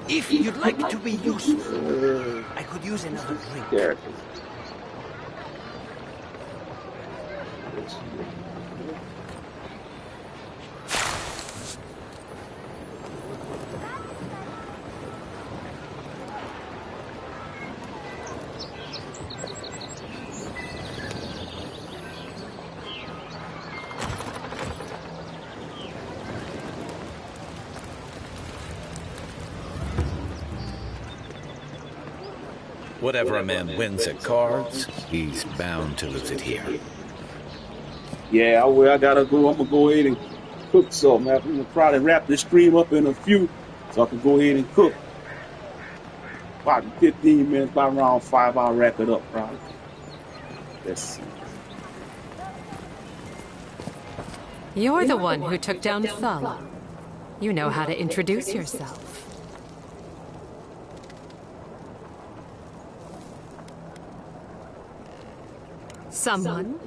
If you'd like to be useful, I could use another drink. Characters. Whatever a man wins at cards, he's bound to lose it here. Yeah, I gotta go. I'm gonna go ahead and cook something. I'm gonna probably wrap this stream up in a few, so I can go ahead and cook. About 15 minutes, by around 5, I'll wrap it up probably. Let's see. You're the one who took down Thala. You know how to introduce yourself. Someone?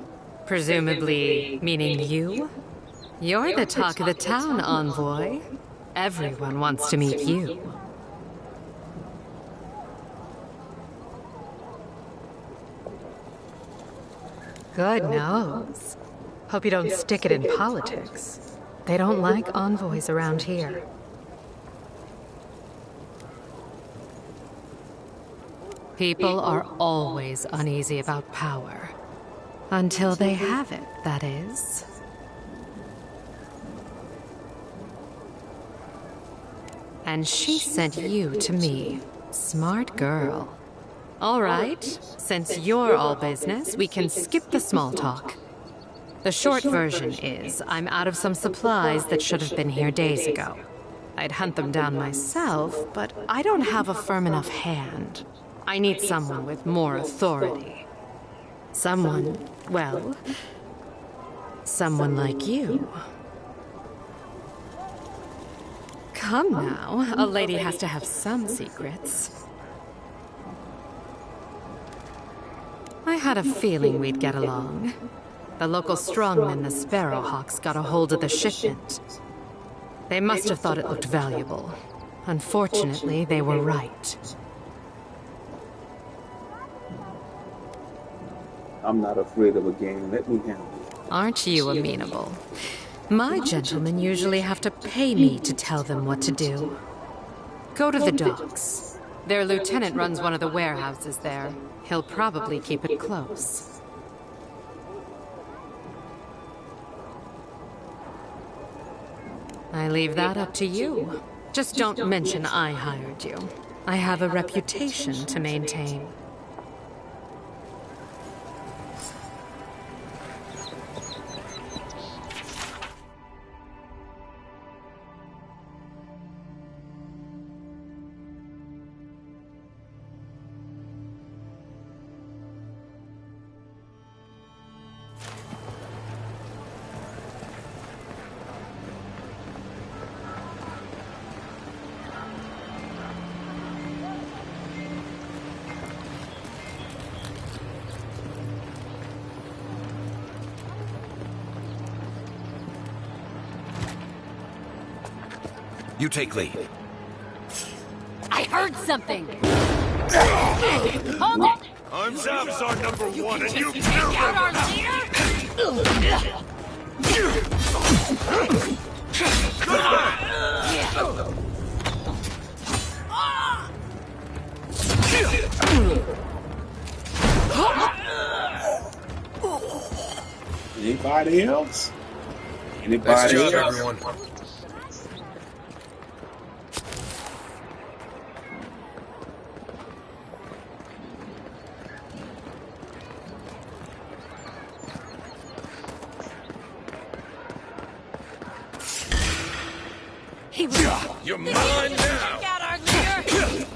Presumably meaning you? You're the talk of the town, Envoy. Everyone wants to meet you. Good nose. Hope you don't stick it in politics. They don't like envoys around here. People are always uneasy about power. Until they have it, that is. And she sent you to me. Smart girl. All right, since you're all business, we can skip the small talk. The short version is, I'm out of some supplies that should have been here days ago. I'd hunt them down myself, but I don't have a firm enough hand. I need someone with more authority. Someone, well, someone like you. Come now, a lady has to have some secrets. I had a feeling we'd get along. The local strongmen, the Sparrowhawks, got a hold of the shipment. They must have thought it looked valuable. Unfortunately, they were right. I'm not afraid of a game. Let me handle it. Aren't you amenable? My gentlemen usually have to pay me to tell them what to do. Go to the docks. Their lieutenant runs one of the warehouses there. He'll probably keep it close. I leave that up to you. Just don't mention I hired you. I have a reputation to maintain. You take lead. I heard something! Hold it! I'm Zavzar number one, and you Take out our Anybody else? Anybody Nice job, else? everyone. You're mine now! Take out our leader!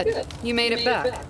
Good. You made it back.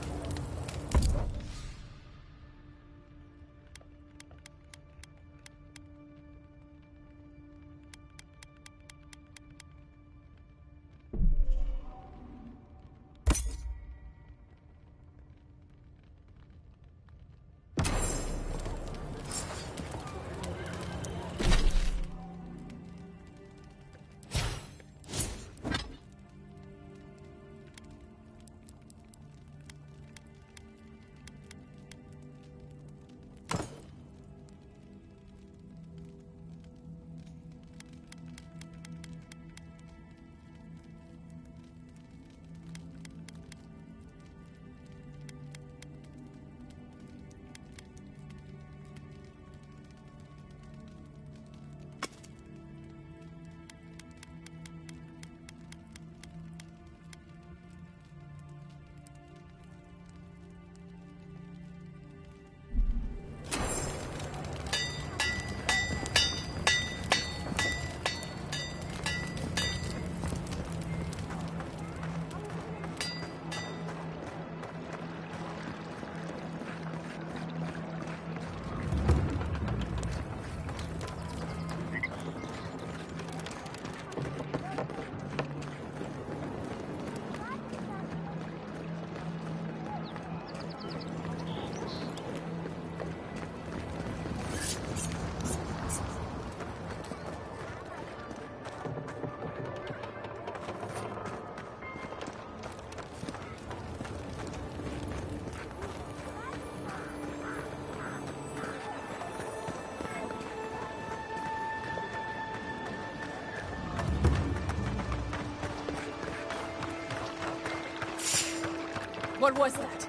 What was that?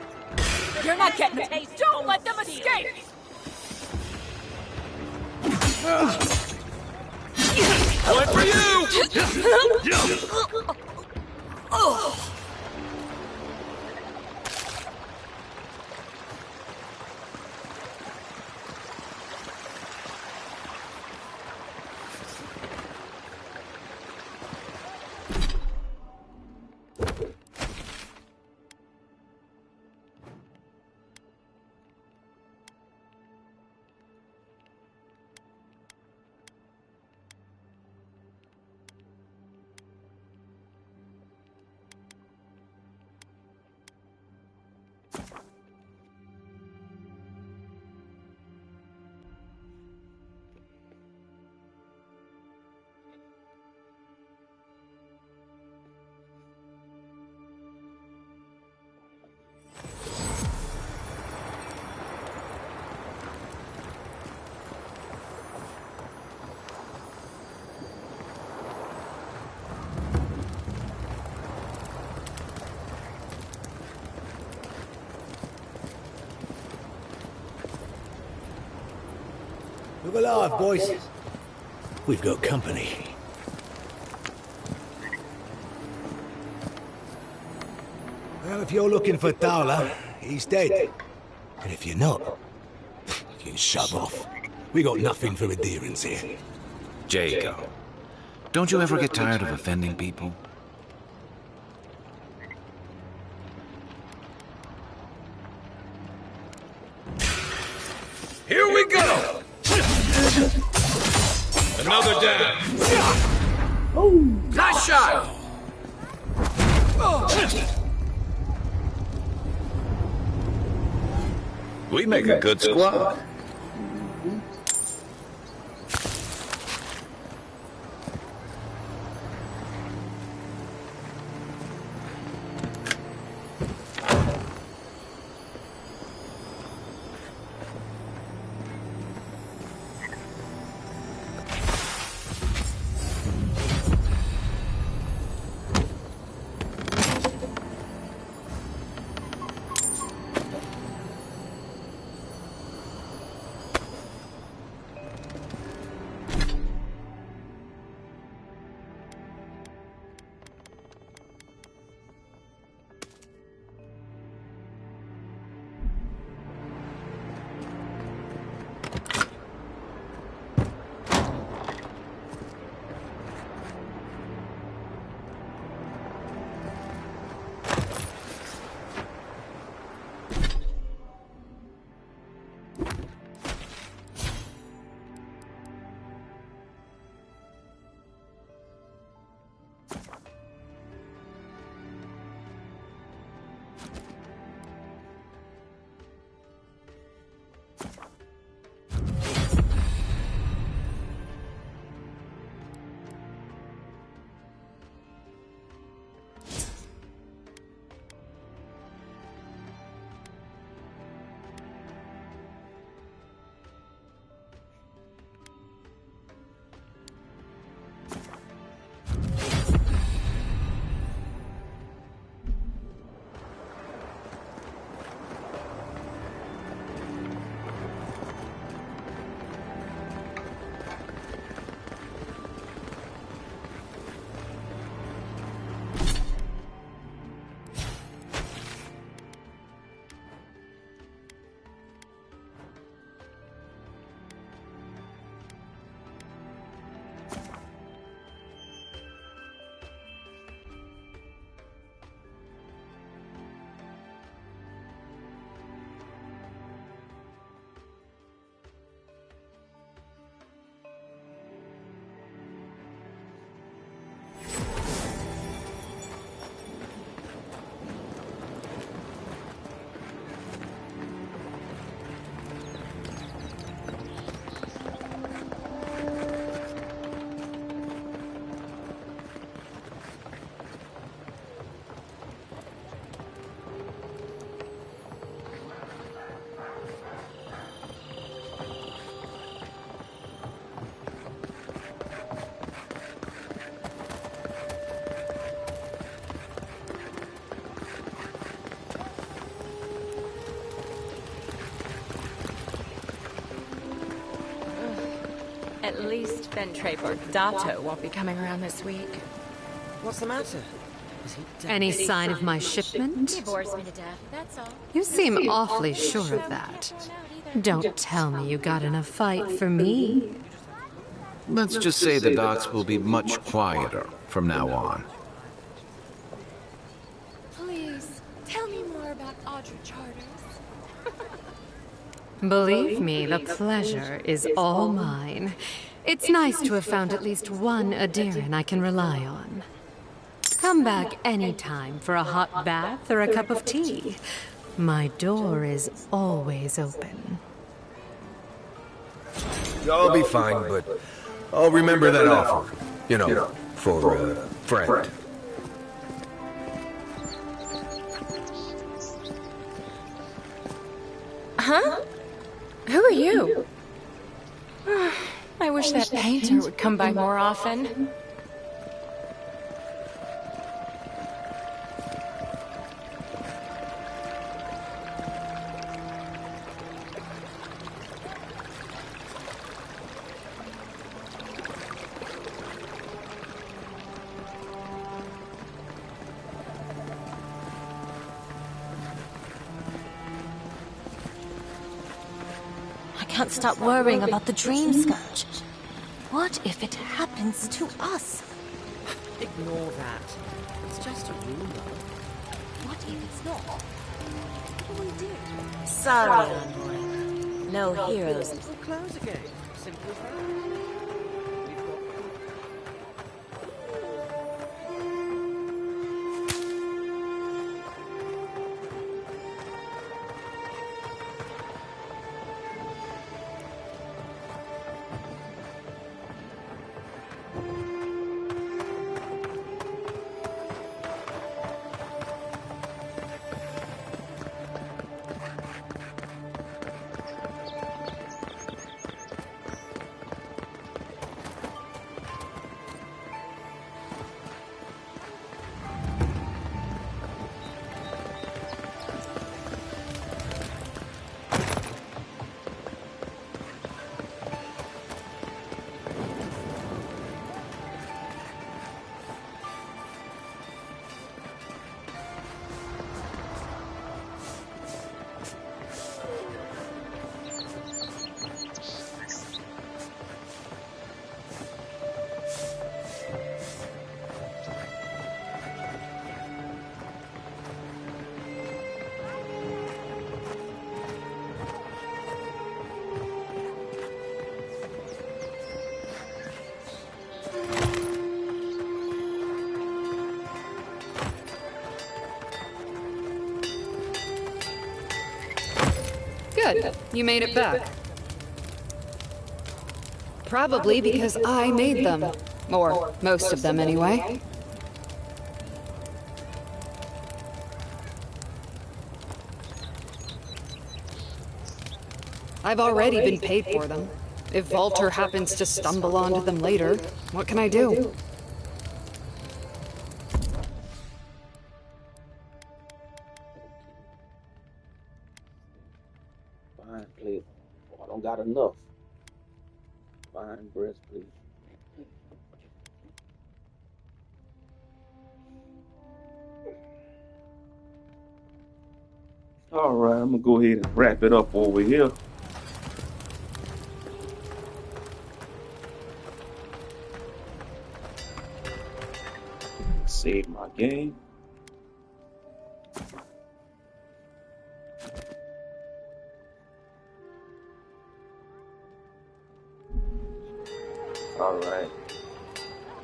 You're not getting it. Don't let them escape! One for you! Oh. Move alive, boys. We've got company. Well, if you're looking for Tala, he's dead. And if you're not, you can shove off. We got nothing for adherence here. Jacob, don't you ever get tired of offending people? Here we go! Another down. Nice shot! We make a good squad. At least Ben Treyborg Dato won't be coming around this week. What's the matter? Is he dead? Any sign of my shipment? He bores me to death, that's all. You seem awfully sure of that. Don't tell me you got in a fight for me. Let's just say the docks will be much quieter from now on. Please, tell me more about Audrey Charters. Believe me, the pleasure is all mine. It's nice to have found at least one Adiran I can rely on. Come back anytime for a hot bath or a cup of tea. My door is always open. I'll be fine, but I'll remember that offer. You know, for a friend. Huh? Who are you? I wish that painter would come by more often. I can't stop worrying about the dream scourge. What if it happens to us? Ignore that. It's just a rumor. What if it's not? What do we do? Sorry, Envoy. No heroes. We'll close again. Simple as that. Good. You made it back. Probably because I made them. Or most of them, anyway. I've already been paid for them. If Walter happens to stumble onto them later, what can I do? Fine plate. Oh, I don't got enough. Fine breastplate. All right, I'm gonna go ahead and wrap it up over here. Save my game. All right.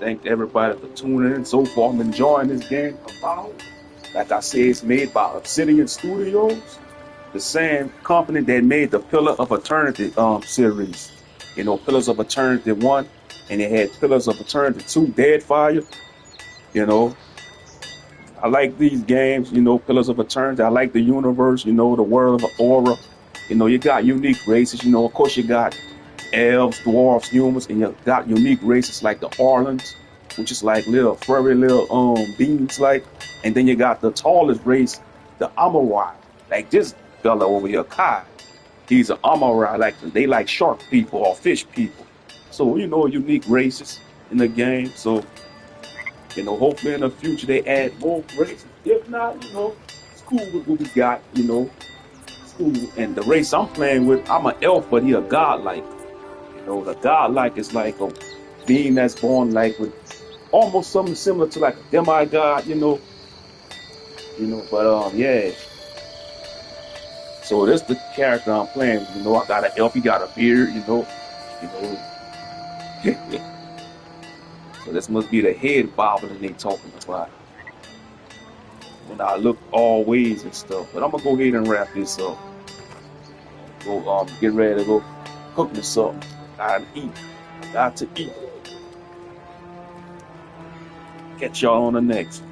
Thank everybody for tuning in so far. I'm enjoying this game. Avowed. Like I said, it's made by Obsidian Studios, the same company that made the Pillar of Eternity series. You know, Pillars of Eternity 1, and they had Pillars of Eternity 2, Deadfire. You know, I like these games, you know, Pillars of Eternity. I like the universe, you know, the world of Aura. You know, you got unique races, you know, of course you got elves, dwarves, humans, and you got unique races like the Orlans, which is like little furry little beings like. And then you got the tallest race, the Amorai. Like this fella over here, Kai. He's an Amorai, like they like shark people or fish people. So, you know, unique races in the game. So, you know, hopefully in the future they add more races. If not, you know, it's cool with what we got, you know. It's cool. And the race I'm playing with, I'm an elf, but he a godlike. You know, the godlike is like a being that's born like with almost something similar to like a demigod, you know. But yeah. So this the character I'm playing. You know, I got an elf, he got a beard, you know. So this must be the head bobbling they talking about. When I look all ways and stuff. But I'm gonna go ahead and wrap this up. Go get ready to go cook me something. Gotta eat. Got to eat. Catch y'all on the next.